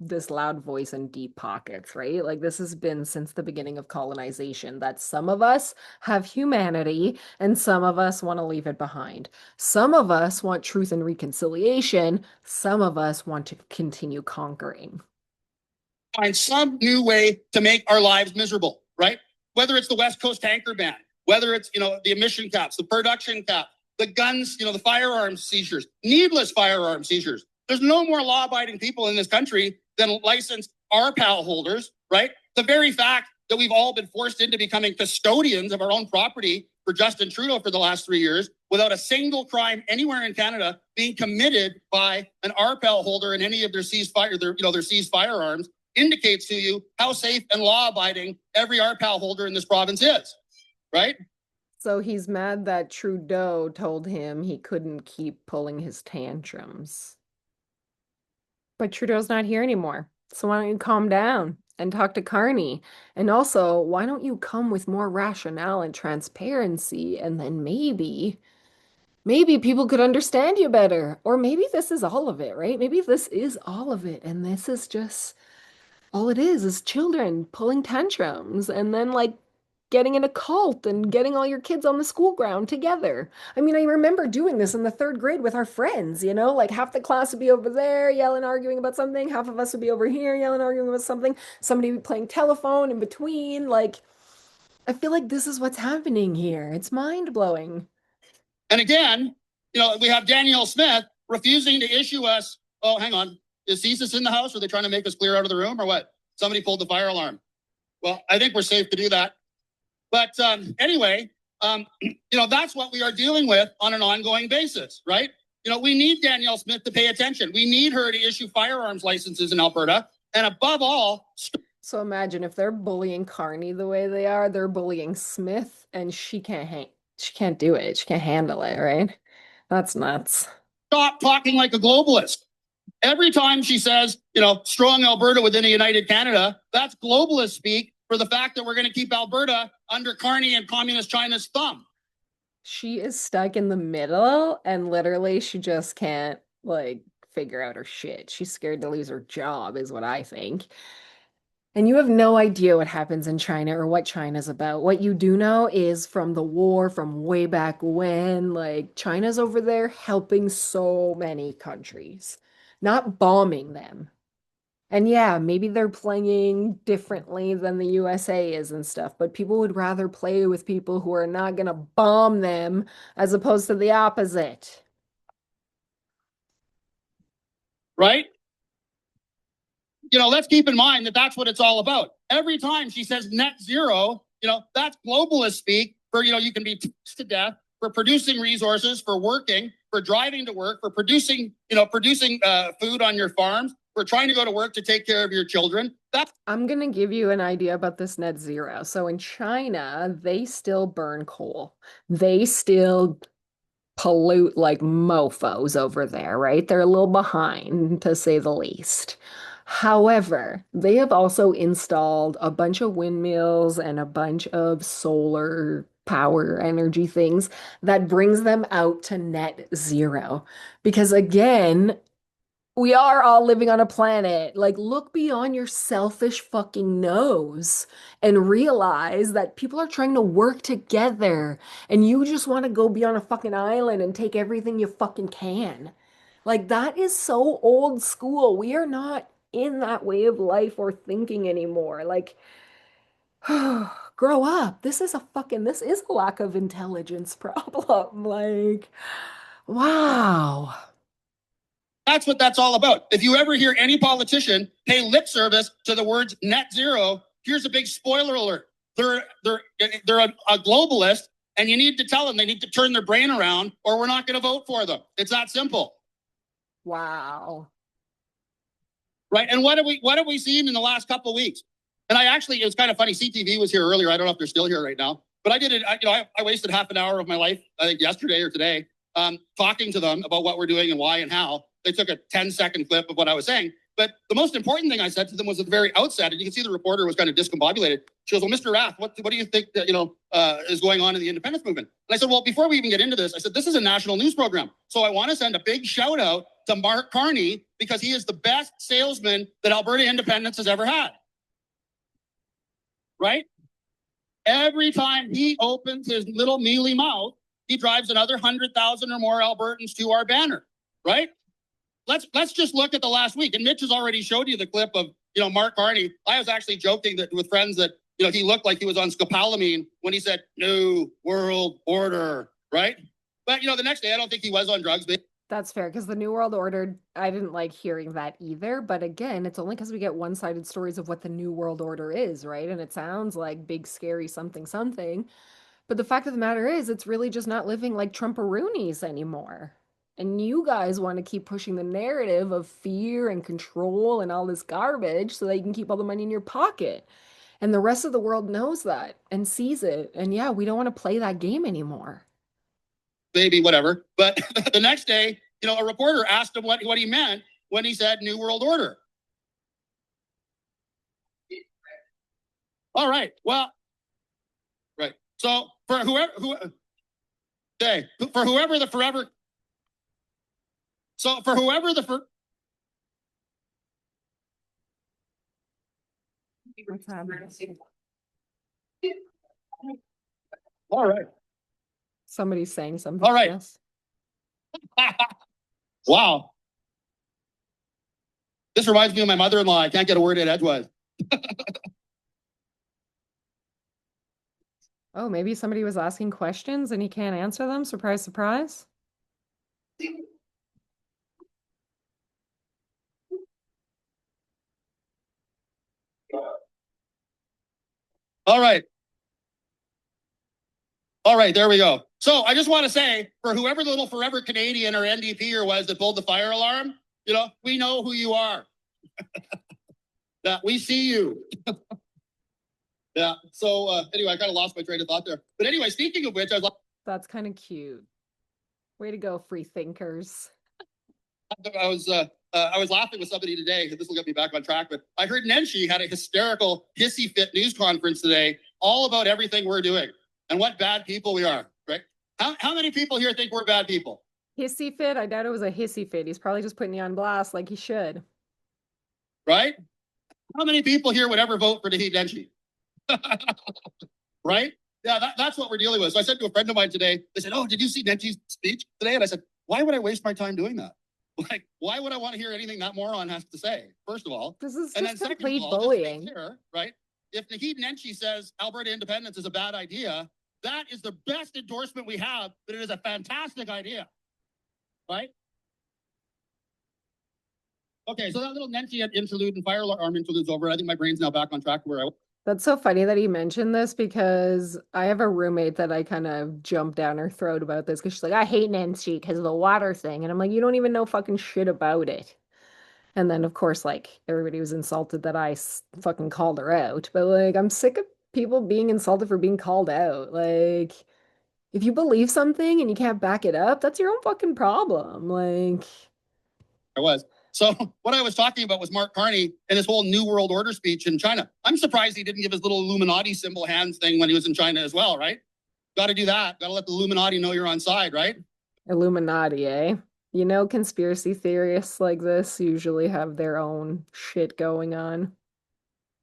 this loud voice and deep pockets, right? Like this has been since the beginning of colonization, that some of us have humanity and some of us want to leave it behind. Some of us want truth and reconciliation. Some of us want to continue conquering. Find some new way to make our lives miserable, right? Whether it's the West Coast tanker ban, whether it's, the emission caps, the production cap, the guns, the firearms seizures, needless firearm seizures. There's no more law-abiding people in this country than licensed RPAL holders, right? The very fact that we've all been forced into becoming custodians of our own property for Justin Trudeau for the last 3 years, without a single crime anywhere in Canada being committed by an RPAL holder in any of their seized firearms, indicates to you how safe and law-abiding every RPAL holder in this province is, right? So he's mad that Trudeau told him he couldn't keep pulling his tantrums. But Trudeau's not here anymore. So why don't you calm down and talk to Carney? And also, why don't you come with more rationale and transparency, and then maybe people could understand you better. Or maybe this is all of it, right? Maybe this is all of it, and this is just all it is children pulling tantrums and then like getting in a cult and getting all your kids on the school ground together. I mean, I remember doing this in the 3rd grade with our friends, like half the class would be over there yelling, arguing about something. Half of us would be over here yelling, arguing about something. Somebody would be playing telephone in between. Like, I feel like this is what's happening here. It's mind-blowing. And again, we have Danielle Smith refusing to issue us, oh, hang on, is CSIS in the house? Or are they trying to make us clear out of the room or what? Somebody pulled the fire alarm. Well, I think we're safe to do that. But anyway, that's what we are dealing with on an ongoing basis, right? We need Danielle Smith to pay attention. We need her to issue firearms licenses in Alberta. And above all, So imagine if they're bullying Carney the way they are, they're bullying Smith, and she can't do it. She can't handle it, right? That's nuts. Stop talking like a globalist. Every time she says, strong Alberta within a united Canada, that's globalist speak for the fact that we're going to keep Alberta under Carney and Communist China's thumb. She is stuck in the middle, and literally she just can't figure out her shit. She's scared to lose her job, is what I think. And you have no idea what happens in China or what China's about. What you do know is from the war from way back when, China's over there helping so many countries, not bombing them. And yeah, maybe they're playing differently than the USA is and stuff, but people would rather play with people who are not going to bomb them as opposed to the opposite. Right? Let's keep in mind that that's what it's all about. Every time she says net zero, that's globalist speak for, you can be taxed to death for producing resources, for working, for driving to work, for producing food on your farms, for trying to go to work to take care of your children. I'm going to give you an idea about this net zero. So in China, they still burn coal. They still pollute like mofos over there, right? They're a little behind, to say the least. However, they have also installed a bunch of windmills and a bunch of solar power energy things that brings them out to net zero. Because again, we are all living on a planet. Look beyond your selfish fucking nose and realize that people are trying to work together and you just want to go be on a fucking island and take everything you fucking can. That is so old school. We are not in that way of life or thinking anymore. Grow up. This is a lack of intelligence problem. Wow. That's what that's all about. If you ever hear any politician pay lip service to the words net zero, here's a big spoiler alert. They're a globalist, and you need to tell them they need to turn their brain around or we're not going to vote for them. It's that simple. Wow. Right? And what have we seen in the last couple of weeks? And it was kind of funny. CTV was here earlier. I don't know if they're still here right now, but I did it. I wasted half an hour of my life, I think yesterday or today, talking to them about what we're doing and why and how. They took a 10-second clip of what I was saying. But the most important thing I said to them was at the very outset, and you can see the reporter was kind of discombobulated. She goes, well, Mr. Rath, what do you think that, is going on in the independence movement? And I said, well, before we even get into this, I said, this is a national news program. So I want to send a big shout out to Mark Carney because he is the best salesman that Alberta independence has ever had. Right? Every time he opens his little mealy mouth, he drives another 100,000 or more Albertans to our banner. Right? Let's just look at the last week. And Mitch has already showed you the clip of, Mark Carney. I was actually joking that with friends that, he looked like he was on scopolamine when he said, New World Order, right? But, the next day, I don't think he was on drugs. That's fair, because the New World Order, I didn't like hearing that either. But again, it's only because we get one-sided stories of what the New World Order is, right? And it sounds like big, scary something, something. But the fact of the matter is, it's really just not living like Trump-a-roonies anymore. And you guys want to keep pushing the narrative of fear and control and all this garbage so that you can keep all the money in your pocket. And the rest of the world knows that and sees it. And yeah, we don't want to play that game anymore. Maybe, whatever. But the next day, a reporter asked him what he meant when he said New World Order. All right. Well, right. So for whoever the forever. So for whoever the All right. Somebody's saying something. All right. Yes. Wow. This reminds me of my mother-in-law. I can't get a word in edgewise. Oh, maybe somebody was asking questions and he can't answer them. Surprise, surprise. All right. All right, there we go. So I just want to say, for whoever the little forever Canadian or NDP or was that pulled the fire alarm, we know who you are. Yeah, we see you. Yeah. So anyway, I kind of lost my train of thought there. But anyway, speaking of which, That's kind of cute. Way to go, free thinkers. I was laughing with somebody today. This will get me back on track. But I heard Nenshi had a hysterical hissy fit news conference today, all about everything we're doing and what bad people we are. Right? How many people here think we're bad people? Hissy fit? I doubt it was a hissy fit. He's probably just putting you on blast like he should. Right? How many people here would ever vote for Naheed Nenshi? Right? Yeah, that's what we're dealing with. So I said to a friend of mine today, they said, "Oh, did you see Nenshi's speech today?" And I said, "Why would I waste my time doing that? Like, why would I want to hear anything that moron has to say?" First of all, This is and just then second complete of all, just to be bullying. clear, right? If Naheed Nenshi says Alberta independence is a bad idea, that is the best endorsement we have that it is a fantastic idea, right? Okay, so that little Nenshi interlude and fire alarm interlude's over. I think my brain's now back on track where I was. That's so funny that he mentioned this because I have a roommate that I kind of jumped down her throat about this because she's like, I hate Nancy because of the water thing. And I'm like, you don't even know fucking shit about it. And then, of course, like everybody was insulted that I fucking called her out. But like, I'm sick of people being insulted for being called out. Like, if you believe something and you can't back it up, that's your own fucking problem. Like, I was. So what I was talking about was Mark Carney and his whole New World Order speech in China. I'm surprised he didn't give his little Illuminati symbol hands thing when he was in China as well, right? Got to do that. Got to let the Illuminati know you're on side, right? Illuminati, eh? You know, conspiracy theorists like this usually have their own shit going on.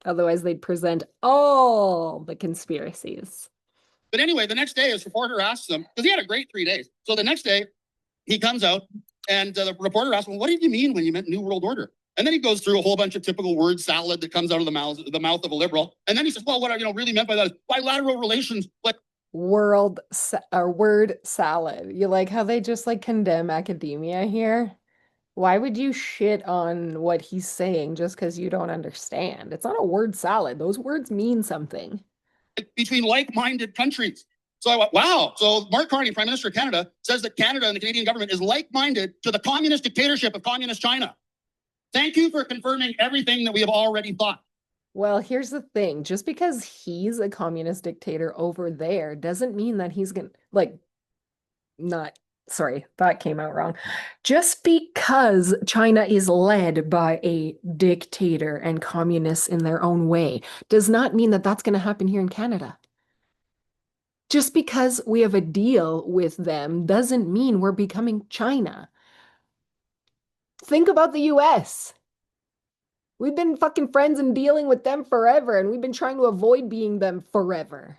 Otherwise, they'd present all the conspiracies. But anyway, the next day, his reporter asks him, because he had a great 3 days. So the next day, he comes out and the reporter asks him, "What did you mean when you meant New World Order?" And then he goes through a whole bunch of typical word salad that comes out of the mouth of a liberal. And then he says, "Well, what I really meant by that is bilateral relations." Like Word salad. You like how they just like condemn academia here? Why would you shit on what he's saying just because you don't understand? It's not a word salad. Those words mean something. between like-minded countries. So I went, wow. So Mark Carney, Prime Minister of Canada, says that Canada and the Canadian government is like-minded to the communist dictatorship of communist China. Thank you for confirming everything that we have already thought. Well, here's the thing. Just because he's a communist dictator over there doesn't mean that he's gonna, like, not, sorry, that came out wrong. Just because China is led by a dictator and communists in their own way does not mean that that's going to happen here in Canada. Just because we have a deal with them doesn't mean we're becoming China. Think about the US. We've been fucking friends and dealing with them forever, and we've been trying to avoid being them forever.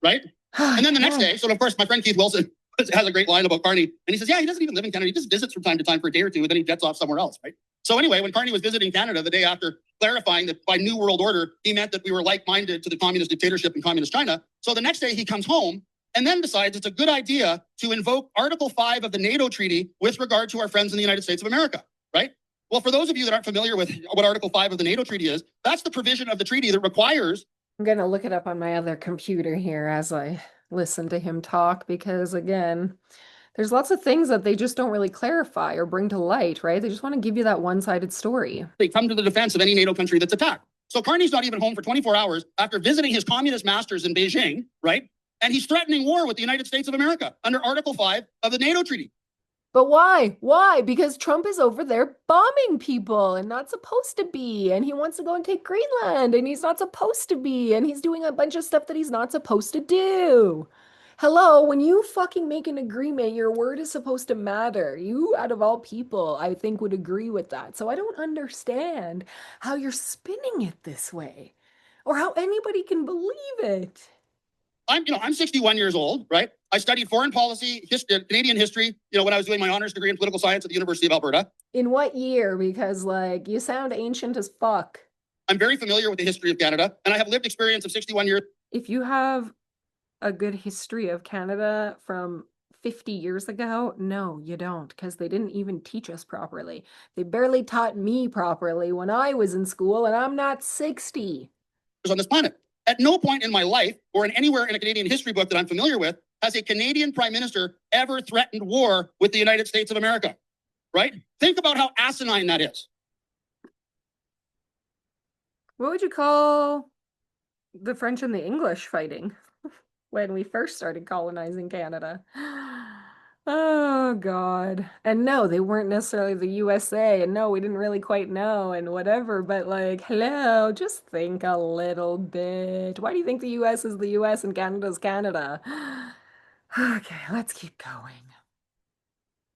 Right? And then the next day, so of course, my friend Keith Wilson has a great line about Carney. And he says, yeah, he doesn't even live in Canada. He just visits from time to time for a day or two, and then he jets off somewhere else, right? So anyway, when Carney was visiting Canada the day after, clarifying that by New World Order, he meant that we were like-minded to the communist dictatorship in communist China. So the next day he comes home and then decides it's a good idea to invoke Article 5 of the NATO treaty with regard to our friends in the United States of America, right? Well, for those of you that aren't familiar with what Article 5 of the NATO treaty is, that's the provision of the treaty that requires... I'm going to look it up on my other computer here as I listen to him talk, because again, there's lots of things that they just don't really clarify or bring to light, right? They just want to give you that one-sided story. They come to the defense of any NATO country that's attacked. So Carney's not even home for 24 hours after visiting his communist masters in Beijing, right? And he's threatening war with the United States of America under Article 5 of the NATO treaty. But why? Why? Because Trump is over there bombing people and not supposed to be. And he wants to go and take Greenland and he's not supposed to be. And he's doing a bunch of stuff that he's not supposed to do. Hello, when you fucking make an agreement, your word is supposed to matter. You, out of all people, I think would agree with that. So I don't understand how you're spinning it this way or how anybody can believe it. I'm 61 years old, right? I studied foreign policy, Canadian history, when I was doing my honors degree in political science at the University of Alberta. In what year? Because, like, you sound ancient as fuck. I'm very familiar with the history of Canada, and I have lived experience of 61 years. If you have a good history of Canada from 50 years ago, no, you don't, because they didn't even teach us properly. They barely taught me properly when I was in school, and I'm not 60. On this planet. At no point in my life or in anywhere in a Canadian history book that I'm familiar with has a Canadian prime minister ever threatened war with the United States of America, right? Think about how asinine that is. What would you call the French and the English fighting when we first started colonizing Canada? Oh God. And no, they weren't necessarily the USA. And no, we didn't really quite know and whatever, but like, hello, just think a little bit. Why do you think the US is the US and Canada's Canada? Okay, let's keep going.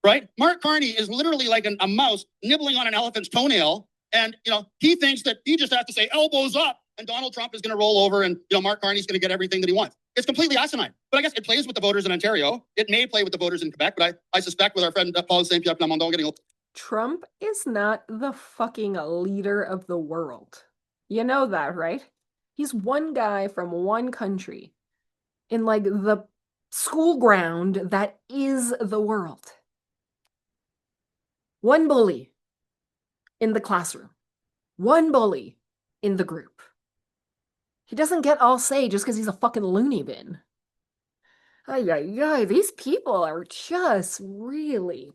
Right? Mark Carney is literally like a mouse nibbling on an elephant's toenail. And, he thinks that he just has to say elbows up and Donald Trump is going to roll over and, Mark Carney's going to get everything that he wants. It's completely asinine. But I guess it plays with the voters in Ontario. It may play with the voters in Quebec, but I suspect with our friend Paul St. Pierre Plamondon getting Trump is not the fucking leader of the world. You know that, right? He's one guy from one country in like the school ground that is the world. One bully in the classroom. One bully in the group. He doesn't get all say just because he's a fucking loony bin. Ay, ay, ay, these people are just really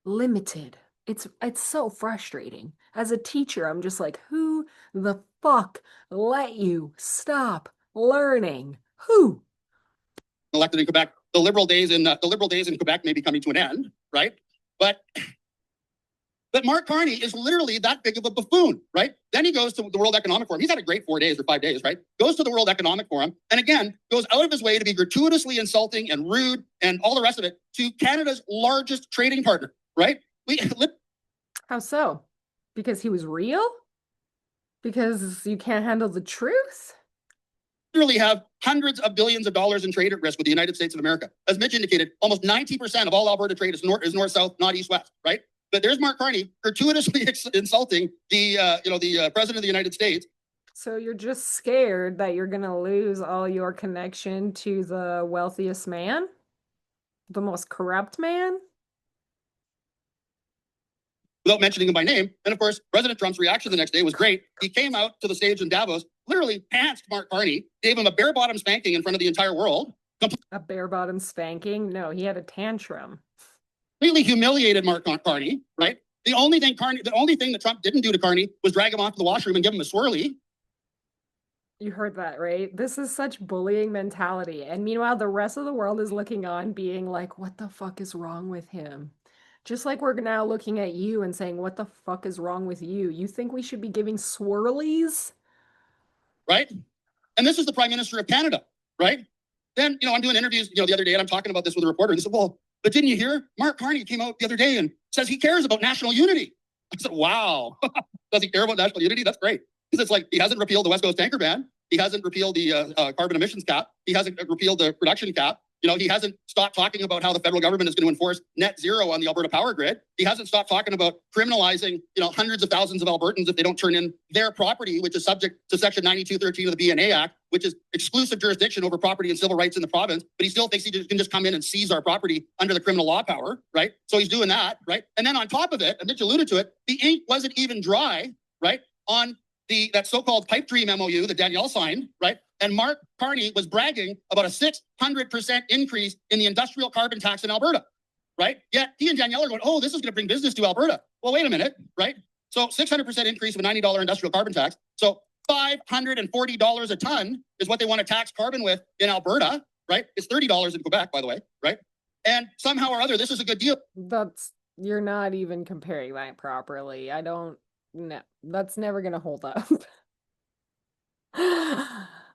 limited. It's so frustrating. As a teacher, I'm just like, who the fuck let you stop learning? Who? elected in Quebec. The liberal days in Quebec may be coming to an end, right? But Mark Carney is literally that big of a buffoon, right? Then he goes to the World Economic Forum. He's had a great 4 days or 5 days, right? Goes to the World Economic Forum and again goes out of his way to be gratuitously insulting and rude and all the rest of it to Canada's largest trading partner, right? How so? Because he was real? Because you can't handle the truth? Literally have hundreds of billions of dollars in trade at risk with the United States of America. As Mitch indicated, almost 90% of all Alberta trade is north-south, not east-west, right? But there's Mark Carney gratuitously insulting the president of the United States. So you're just scared that you're going to lose all your connection to the wealthiest man? The most corrupt man? Without mentioning him by name. And of course, President Trump's reaction the next day was great. He came out to the stage in Davos, literally pantsed Mark Carney, gave him a bare-bottom spanking in front of the entire world. A bare-bottom spanking? No, he had a tantrum. Completely humiliated Mark Carney, right? The only thing that Trump didn't do to Carney was drag him off to the washroom and give him a swirly. You heard that, right? This is such bullying mentality. And meanwhile, the rest of the world is looking on being like, what the fuck is wrong with him? Just like we're now looking at you and saying, what the fuck is wrong with you? You think we should be giving swirlies? Right? And this is the Prime Minister of Canada, right? Then, I'm doing interviews, the other day and I'm talking about this with a reporter. And he said, well, but didn't you hear? Mark Carney came out the other day and says he cares about national unity. I said, wow. Does he care about national unity? That's great. Because it's like he hasn't repealed the West Coast tanker ban. He hasn't repealed the carbon emissions cap. He hasn't repealed the production cap. He hasn't stopped talking about how the federal government is going to enforce net zero on the Alberta power grid. He hasn't stopped talking about criminalizing, hundreds of thousands of Albertans if they don't turn in their property, which is subject to Section 9213 of the BNA Act, which is exclusive jurisdiction over property and civil rights in the province. But he still thinks he can just come in and seize our property under the criminal law power, right? So he's doing that, right? And then on top of it, and Mitch alluded to it, the ink wasn't even dry, right, on that so-called pipe dream MOU that Danielle signed, right? And Mark Carney was bragging about a 600% increase in the industrial carbon tax in Alberta, right? Yet he and Danielle are going, oh, this is going to bring business to Alberta. Well, wait a minute, right? So 600% increase of a $90 industrial carbon tax. So $540 a ton is what they want to tax carbon with in Alberta, right? It's $30 in Quebec, by the way, right? And somehow or other, this is a good deal. You're not even comparing that properly. No, that's never going to hold up.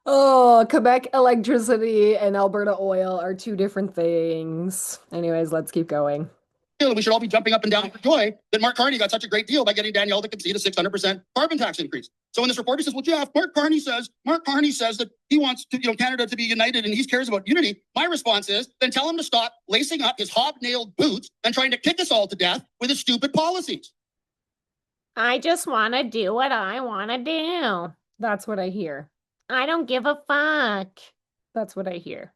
Oh, Quebec electricity and Alberta oil are two different things. Anyways, let's keep going. We should all be jumping up and down for joy that Mark Carney got such a great deal by getting Danielle to concede a 600% carbon tax increase. So when this reporter says, well, Jeff, Mark Carney says that he wants Canada to be united and he cares about unity. My response is, then tell him to stop lacing up his hobnailed boots and trying to kick us all to death with his stupid policies. I just want to do what I want to do. That's what I hear. I don't give a fuck. That's what I hear.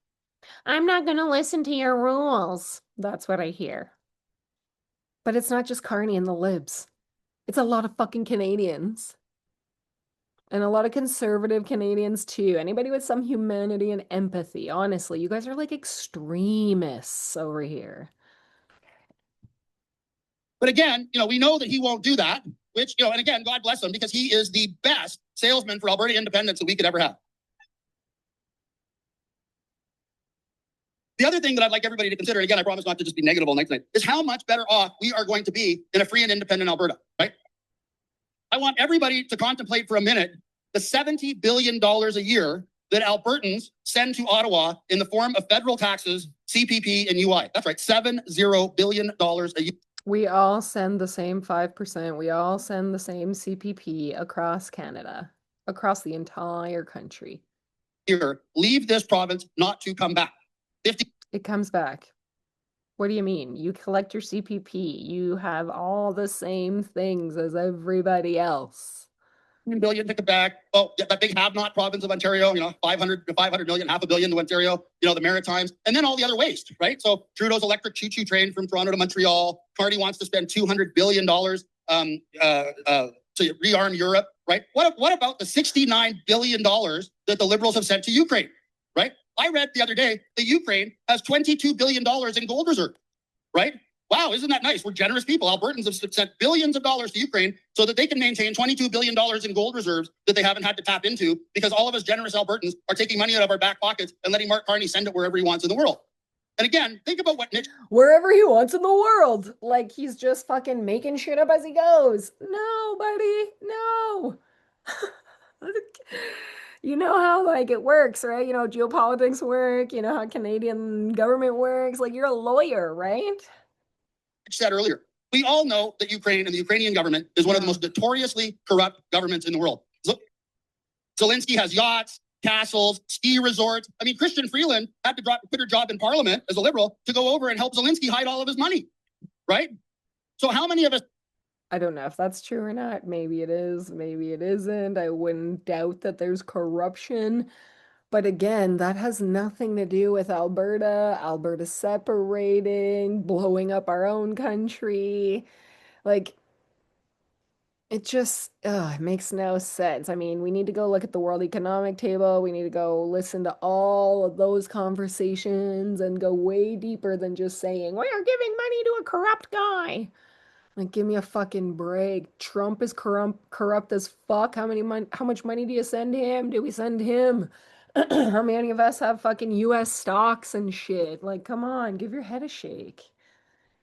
I'm not going to listen to your rules. That's what I hear. But it's not just Carney and the libs. It's a lot of fucking Canadians. And a lot of conservative Canadians too. Anybody with some humanity and empathy. Honestly, you guys are like extremists over here. But again, we know that he won't do that. which, and again, God bless him, because he is the best salesman for Alberta independence that we could ever have. The other thing that I'd like everybody to consider, and again, I promise not to just be negative all night tonight, is how much better off we are going to be in a free and independent Alberta, right? I want everybody to contemplate for a minute the $70 billion a year that Albertans send to Ottawa in the form of federal taxes, CPP, and UI. That's right, $70 billion a year. We all send the same 5%. We all send the same CPP across Canada, across the entire country. Here, leave this province not to come back. 50 It comes back. What do you mean? You collect your CPP. You have all the same things as everybody else. billion to Quebec. Oh, yeah, that big have-not province of Ontario, 500 million, $500 million to Ontario, the Maritimes, and then all the other waste, right? So Trudeau's electric choo-choo train from Toronto to Montreal. Carney wants to spend $200 billion to rearm Europe, right? What about the $69 billion that the Liberals have sent to Ukraine, right? I read the other day that Ukraine has $22 billion in gold reserve, right? Wow, isn't that nice? We're generous people. Albertans have sent billions of dollars to Ukraine so that they can maintain $22 billion in gold reserves that they haven't had to tap into, because all of us generous Albertans are taking money out of our back pockets and letting Mark Carney send it wherever he wants in the world. And again, think about what Mitch... Wherever he wants in the world. Like he's just fucking making shit up as he goes. No, buddy, no. You know how it works, right? Geopolitics work. You know how Canadian government works. Like you're a lawyer, right? said earlier, we all know that Ukraine and the Ukrainian government is one of the most notoriously corrupt governments in the world. Zelensky has yachts, castles, ski resorts. I mean, Christian Freeland had to quit her job in Parliament as a Liberal to go over and help Zelensky hide all of his money, right? So how many of us... I don't know if that's true or not. Maybe it is, maybe it isn't. I wouldn't doubt that there's corruption. But again, that has nothing to do with Alberta separating, blowing up our own country. Like, it just it makes no sense. I mean, we need to go look at the World Economic Table. We need to go listen to all of those conversations and go way deeper than just saying, we are giving money to a corrupt guy. Like, give me a fucking break. Trump is corrupt as fuck. How much money do you send him? Do we send him? How many of us have fucking US stocks and shit? Like, come on, give your head a shake.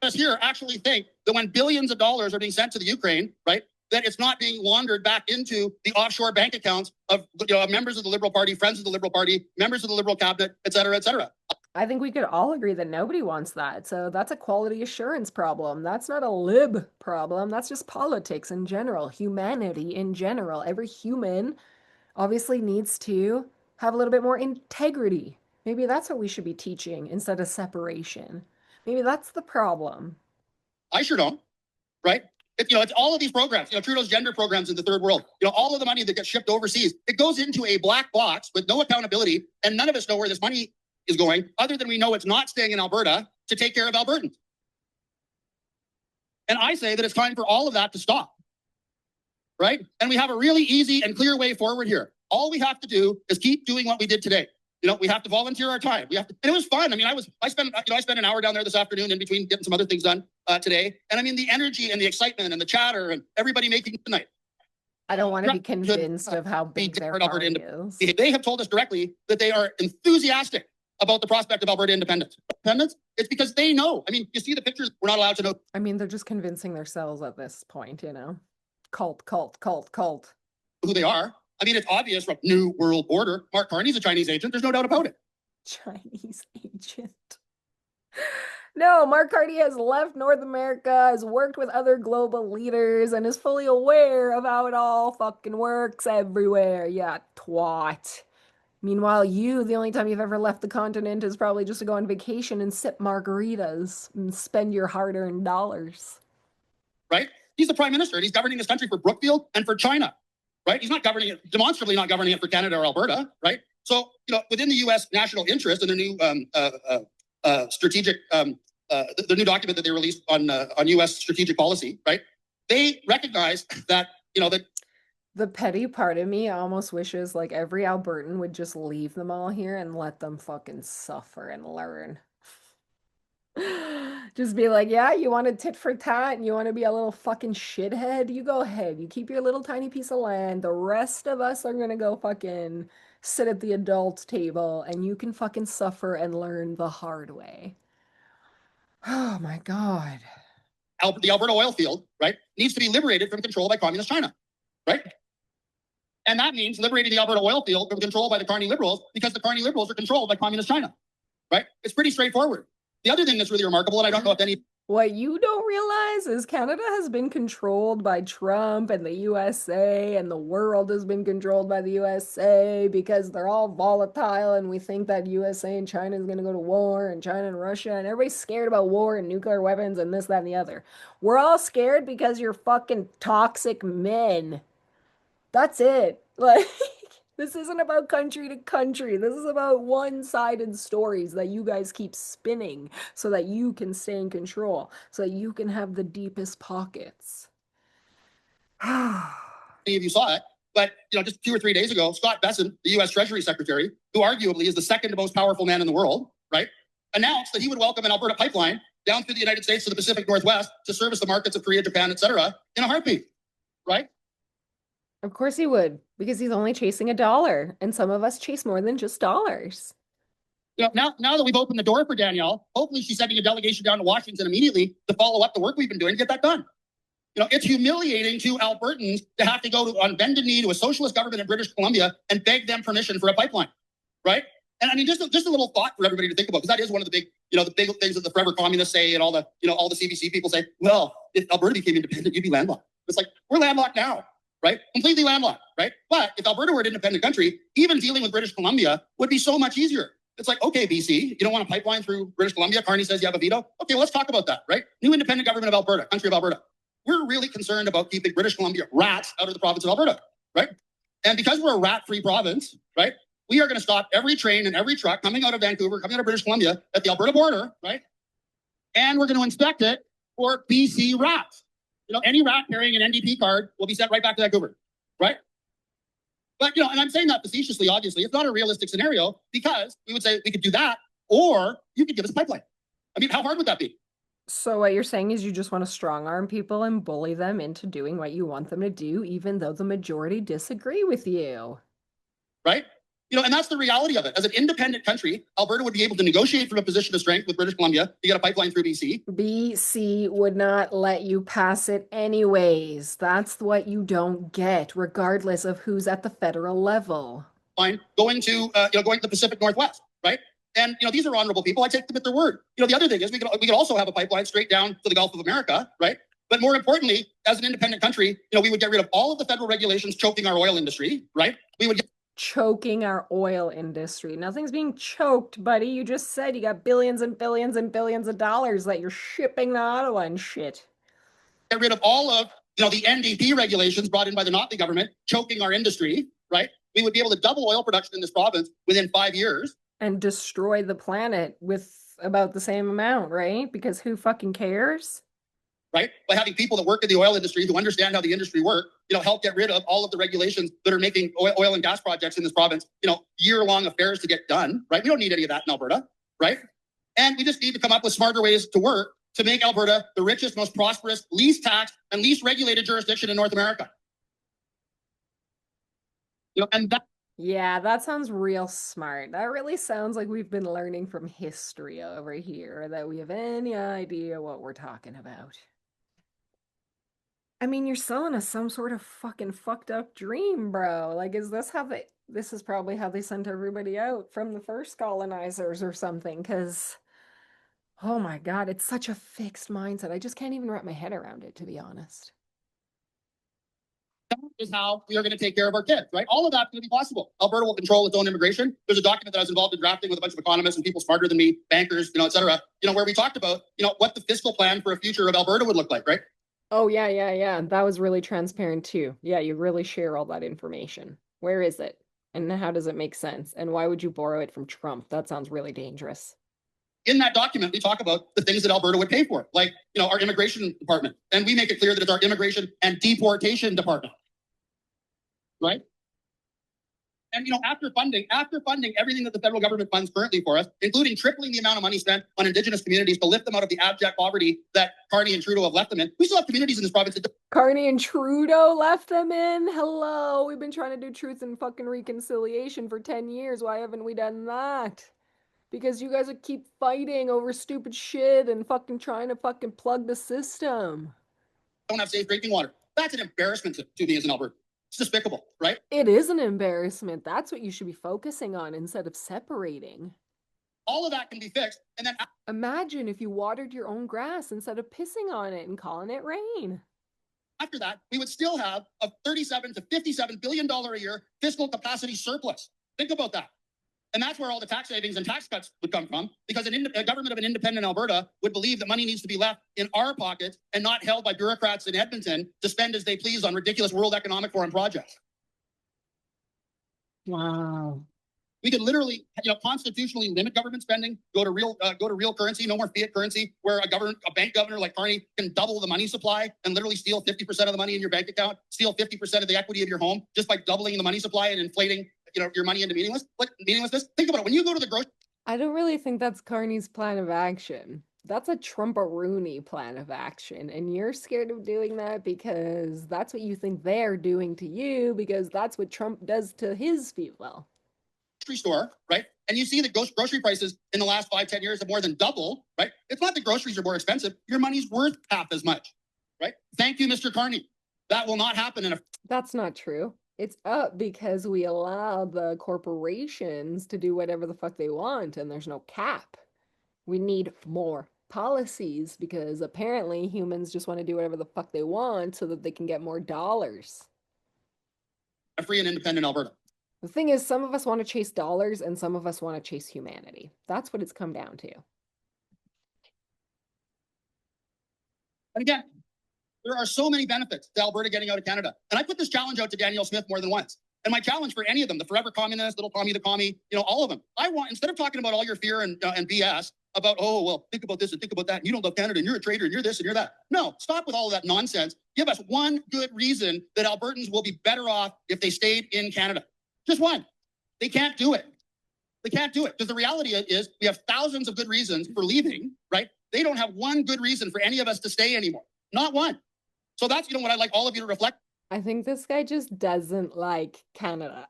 Us here actually think that when billions of dollars are being sent to the Ukraine, right, that it's not being laundered back into the offshore bank accounts of members of the Liberal Party, friends of the Liberal Party, members of the Liberal cabinet, et cetera, et cetera. I think we could all agree that nobody wants that. So that's a quality assurance problem. That's not a lib problem. That's just politics in general, humanity in general. Every human obviously needs to have a little bit more integrity. Maybe that's what we should be teaching instead of separation. Maybe that's the problem. I sure don't, right? It's all of these programs, Trudeau's gender programs in the third world, all of the money that gets shipped overseas, it goes into a black box with no accountability, and none of us know where this money is going, other than we know it's not staying in Alberta to take care of Albertans. And I say that it's time for all of that to stop, right? And we have a really easy and clear way forward here. All we have to do is keep doing what we did today. We have to volunteer our time. And it was fun. I mean, I spent an hour down there this afternoon in between getting some other things done today. And I mean, the energy and the excitement and the chatter and everybody making tonight. I don't want to be convinced of how big their party is. They have told us directly that they are enthusiastic about the prospect of Alberta independence. It's because they know. I mean, you see the pictures, we're not allowed to know. I mean, they're just convincing themselves at this point, Cult. Who they are. I mean, it's obvious from New World Order. Mark Carney's a Chinese agent. There's no doubt about it. Chinese agent. No, Mark Carney has left North America, has worked with other global leaders, and is fully aware of how it all fucking works everywhere. Yeah, twat. Meanwhile, the only time you've ever left the continent is probably just to go on vacation and sip margaritas and spend your hard-earned dollars. Right? He's the prime minister, and he's governing this country for Brookfield and for China. Right? He's not governing it, demonstrably not governing it for Canada or Alberta, right? So, within the U.S. national interest and the new strategic, the new document that they released on U.S. strategic policy, right? They recognize that, that the petty part of me almost wishes like every Albertan would just leave them all here and let them fucking suffer and learn. Just be like, yeah, you want a tit for tat and you want to be a little fucking shithead? You go ahead. You keep your little tiny piece of land. The rest of us are gonna go fucking sit at the adult table and you can fucking suffer and learn the hard way. Oh my God. The Alberta oil field, right, needs to be liberated from control by communist China, right? And that means liberating the Alberta oil field from control by the Carney Liberals because the Carney Liberals are controlled by communist China, right? It's pretty straightforward. The other thing that's really remarkable, and I don't know if any... What you don't realize is Canada has been controlled by Trump and the USA, and the world has been controlled by the USA because they're all volatile, and we think that USA and China is going to go to war, and China and Russia, and everybody's scared about war and nuclear weapons and this, that, and the other. We're all scared because you're fucking toxic men. That's it. Like, this isn't about country to country. This is about one-sided stories that you guys keep spinning so that you can stay in control, so that you can have the deepest pockets. Many of you saw it, but just 2 or 3 days ago, Scott Bessent, the U.S. Treasury Secretary, who arguably is the second most powerful man in the world, right, announced that he would welcome an Alberta pipeline down through the United States to the Pacific Northwest to service the markets of Korea, Japan, etc., in a heartbeat, right? Of course he would, because he's only chasing a dollar, and some of us chase more than just dollars. Now that we've opened the door for Danielle, hopefully she's sending a delegation down to Washington immediately to follow up the work we've been doing to get that done. It's humiliating to Albertans to have to go on bended knee to a socialist government in British Columbia and beg them permission for a pipeline, right? And I mean, just a little thought for everybody to think about, because that is one of the big, the big things that the forever communists say, and all the, all the CBC people say. Well, if Alberta became independent, you'd be landlocked. It's like, we're landlocked now, right? Completely landlocked, right? But if Alberta were an independent country, even dealing with British Columbia would be so much easier. It's like, okay, BC, you don't want a pipeline through British Columbia. Carney says you have a veto. Okay, well, let's talk about that, right? New independent government of Alberta, country of Alberta. We're really concerned about keeping British Columbia rats out of the province of Alberta, right? And because we're a rat-free province, right, we are going to stop every train and every truck coming out of Vancouver, coming out of British Columbia at the Alberta border, right? And we're going to inspect it for BC rats. Any rat carrying an NDP card will be sent right back to Vancouver, right? But, and I'm saying that facetiously, obviously. It's not a realistic scenario, because we would say we could do that, or you could give us a pipeline. I mean, how hard would that be? So what you're saying is you just want to strong arm people and bully them into doing what you want them to do, even though the majority disagree with you. Right? And that's the reality of it. As an independent country, Alberta would be able to negotiate from a position of strength with British Columbia to get a pipeline through BC. BC would not let you pass it anyways. That's what you don't get, regardless of who's at the federal level. Fine, going to the Pacific Northwest, right? And these are honorable people. I take them at their word. The other thing is we could also have a pipeline straight down to the Gulf of America, right? But more importantly, as an independent country, we would get rid of all of the federal regulations choking our oil industry, right? We would get choking our oil industry. Nothing's being choked, buddy. You just said you got billions and billions and billions of dollars that you're shipping to Ottawa and shit. Get rid of all of, the NDP regulations brought in by the Nazi government, choking our industry, right? We would be able to double oil production in this province within 5 years. And destroy the planet with about the same amount, right? Because who fucking cares? Right? By having people that work in the oil industry who understand how the industry works, help get rid of all of the regulations that are making oil and gas projects in this province, year-long affairs to get done, right? We don't need any of that in Alberta, right? And we just need to come up with smarter ways to work to make Alberta the richest, most prosperous, least taxed, and least regulated jurisdiction in North America. And that. Yeah, that sounds real smart. That really sounds like we've been learning from history over here, that we have any idea what we're talking about. I mean, you're selling us some sort of fucking fucked up dream, bro. Like, is this how this is probably how they sent everybody out from the first colonizers or something? Because, oh my God, it's such a fixed mindset. I just can't even wrap my head around it, to be honest. That is how we are going to take care of our kids, right? All of that's going to be possible. Alberta will control its own immigration. There's a document that I was involved in drafting with a bunch of economists and people smarter than me, bankers, et cetera, where we talked about, what the fiscal plan for a future of Alberta would look like, right? Oh, yeah. That was really transparent too. Yeah, you really share all that information. Where is it? And how does it make sense? And why would you borrow it from Trump? That sounds really dangerous. In that document, we talk about the things that Alberta would pay for, like, our immigration department. And we make it clear that it's our immigration and deportation department. Right? And after funding everything that the federal government funds currently for us, including tripling the amount of money spent on Indigenous communities to lift them out of the abject poverty that Carney and Trudeau have left them in, we still have communities in this province that Carney and Trudeau left them in. Hello, we've been trying to do truth and fucking reconciliation for 10 years. Why haven't we done that? Because you guys would keep fighting over stupid shit and fucking trying to fucking plug the system. don't have safe drinking water. That's an embarrassment to me as an Albertan. It's despicable, right? It is an embarrassment. That's what you should be focusing on instead of separating. All of that can be fixed. And then Imagine if you watered your own grass instead of pissing on it and calling it rain. after that, we would still have a $37 to $57 billion a year fiscal capacity surplus. Think about that. And that's where all the tax savings and tax cuts would come from, because a government of an independent Alberta would believe that money needs to be left in our pockets and not held by bureaucrats in Edmonton to spend as they please on ridiculous World Economic Forum projects. Wow. We could literally, constitutionally limit government spending, go to real currency, no more fiat currency, where a bank governor like Carney can double the money supply and literally steal 50% of the money in your bank account, steal 50% of the equity of your home just by doubling the money supply and inflating your money into meaninglessness. Think about it. When you go to the grocery, I don't really think that's Carney's plan of action. That's a Trump-a-rooney plan of action. And you're scared of doing that because that's what you think they're doing to you, because that's what Trump does to his people. store, right? And you see that grocery prices in the last 5-10 years have more than doubled, right? It's not that groceries are more expensive. Your money's worth half as much, right? Thank you, Mr. Carney. That will not happen That's not true. It's up because we allow the corporations to do whatever the fuck they want and there's no cap. We need more policies because apparently humans just want to do whatever the fuck they want so that they can get more dollars. a free and independent Alberta. The thing is, some of us want to chase dollars and some of us want to chase humanity. That's what it's come down to. And again, there are so many benefits to Alberta getting out of Canada. And I put this challenge out to Danielle Smith more than once. And my challenge for any of them, the forever communists, little Tommy the commie, all of them, I want, instead of talking about all your fear and BS about, oh, well, think about this and think about that, and you don't love Canada, and you're a traitor, and you're this and you're that. No, stop with all of that nonsense. Give us one good reason that Albertans will be better off if they stayed in Canada. Just one. They can't do it. They can't do it. Because the reality is we have thousands of good reasons for leaving, right? They don't have one good reason for any of us to stay anymore. Not one. So that's, what I'd like all of you to reflect. I think this guy just doesn't like Canada.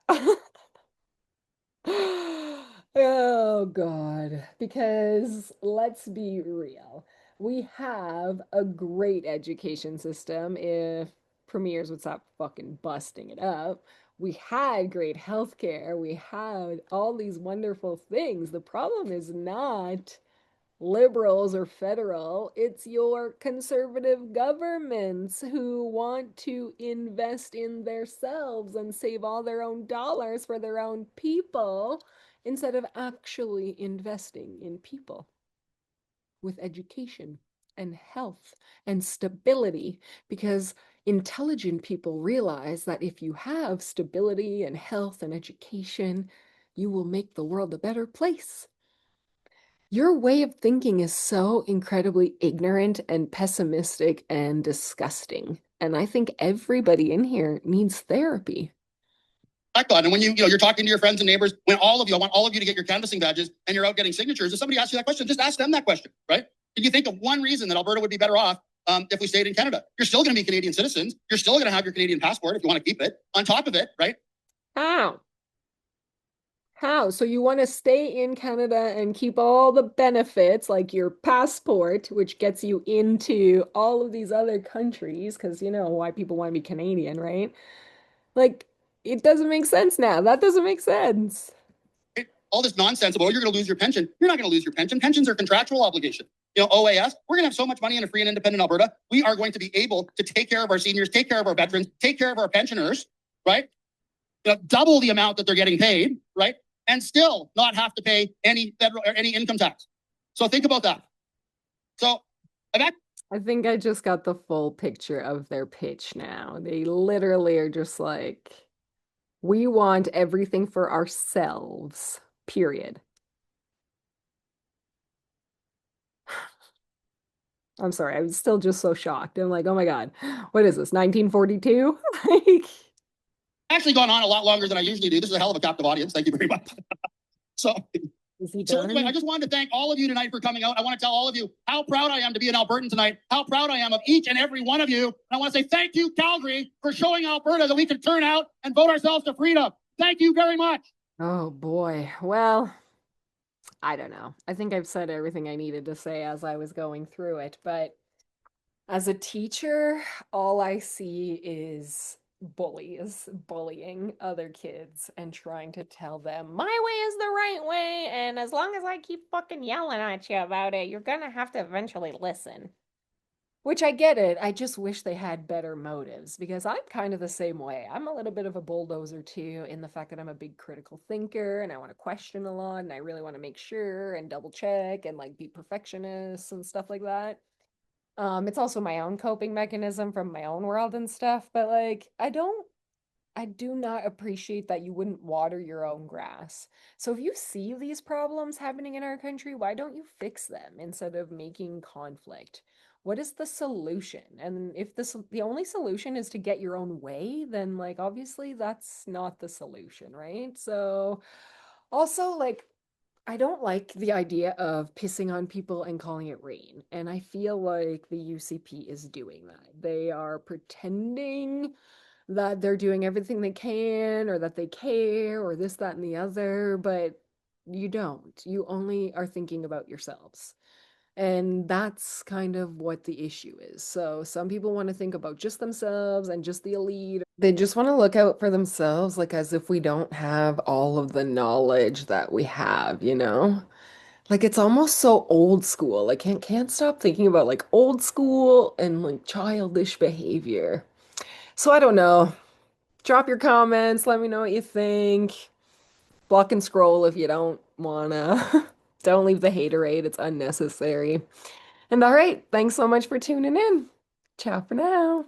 Oh, God. Because let's be real. We have a great education system if premiers would stop fucking busting it up. We had great healthcare. We had all these wonderful things. The problem is not liberals or federal, it's your conservative governments who want to invest in themselves and save all their own dollars for their own people instead of actually investing in people with education and health and stability, because intelligent people realize that if you have stability and health and education, you will make the world a better place. Your way of thinking is so incredibly ignorant and pessimistic and disgusting. And I think everybody in here needs therapy. And when you're talking to your friends and neighbors, when I want all of you to get your canvassing badges and you're out getting signatures, if somebody asks you that question, just ask them that question, right? Can you think of one reason that Alberta would be better off if we stayed in Canada? You're still going to be Canadian citizens. You're still going to have your Canadian passport if you want to keep it. On top of it, right? How? So you want to stay in Canada and keep all the benefits, like your passport, which gets you into all of these other countries, because you know why people want to be Canadian, right? Like, it doesn't make sense now. That doesn't make sense. All this nonsense about, you're going to lose your pension. You're not going to lose your pension. Pensions are contractual obligation. OAS, we're going to have so much money in a free and independent Alberta. We are going to be able to take care of our seniors, take care of our veterans, take care of our pensioners, right? Double the amount that they're getting paid, right? And still not have to pay any federal or any income tax. So think about that. So I think I just got the full picture of their pitch now. They literally are just like, we want everything for ourselves, period. I'm sorry, I was still just so shocked. I'm like, oh my God, what is this, 1942? Like, Actually gone on a lot longer than I usually do. This is a hell of a captive audience. Thank you very much. So, Is he so done? anyway, I just wanted to thank all of you tonight for coming out. I want to tell all of you how proud I am to be an Albertan tonight, how proud I am of each and every one of you. And I want to say thank you, Calgary, for showing Alberta that we can turn out and vote ourselves to freedom. Thank you very much. Oh boy. Well, I don't know. I think I've said everything I needed to say as I was going through it, but as a teacher, all I see is bullies bullying other kids and trying to tell them my way is the right way, and as long as I keep fucking yelling at you about it, you're gonna have to eventually listen. Which I get it. I just wish they had better motives because I'm kind of the same way. I'm a little bit of a bulldozer too, in the fact that I'm a big critical thinker and I want to question a lot and I really want to make sure and double check and like be perfectionist and stuff like that. It's also my own coping mechanism from my own world and stuff, but like I do not appreciate that you wouldn't water your own grass. So if you see these problems happening in our country, why don't you fix them instead of making conflict? What is the solution? And if the only solution is to get your own way, then like obviously that's not the solution, right? So also like I don't like the idea of pissing on people and calling it rain. And I feel like the UCP is doing that. They are pretending that they're doing everything they can or that they care or this, that, and the other, but you don't. You only are thinking about yourselves. And that's kind of what the issue is. So some people want to think about just themselves and just the elite. They just want to look out for themselves, like as if we don't have all of the knowledge that we have, you know? Like it's almost so old school. I can't stop thinking about like old school and like childish behavior. So I don't know. Drop your comments, let me know what you think. Block and scroll if you don't wanna. Don't leave the haterade, it's unnecessary. And all right, thanks so much for tuning in. Ciao for now.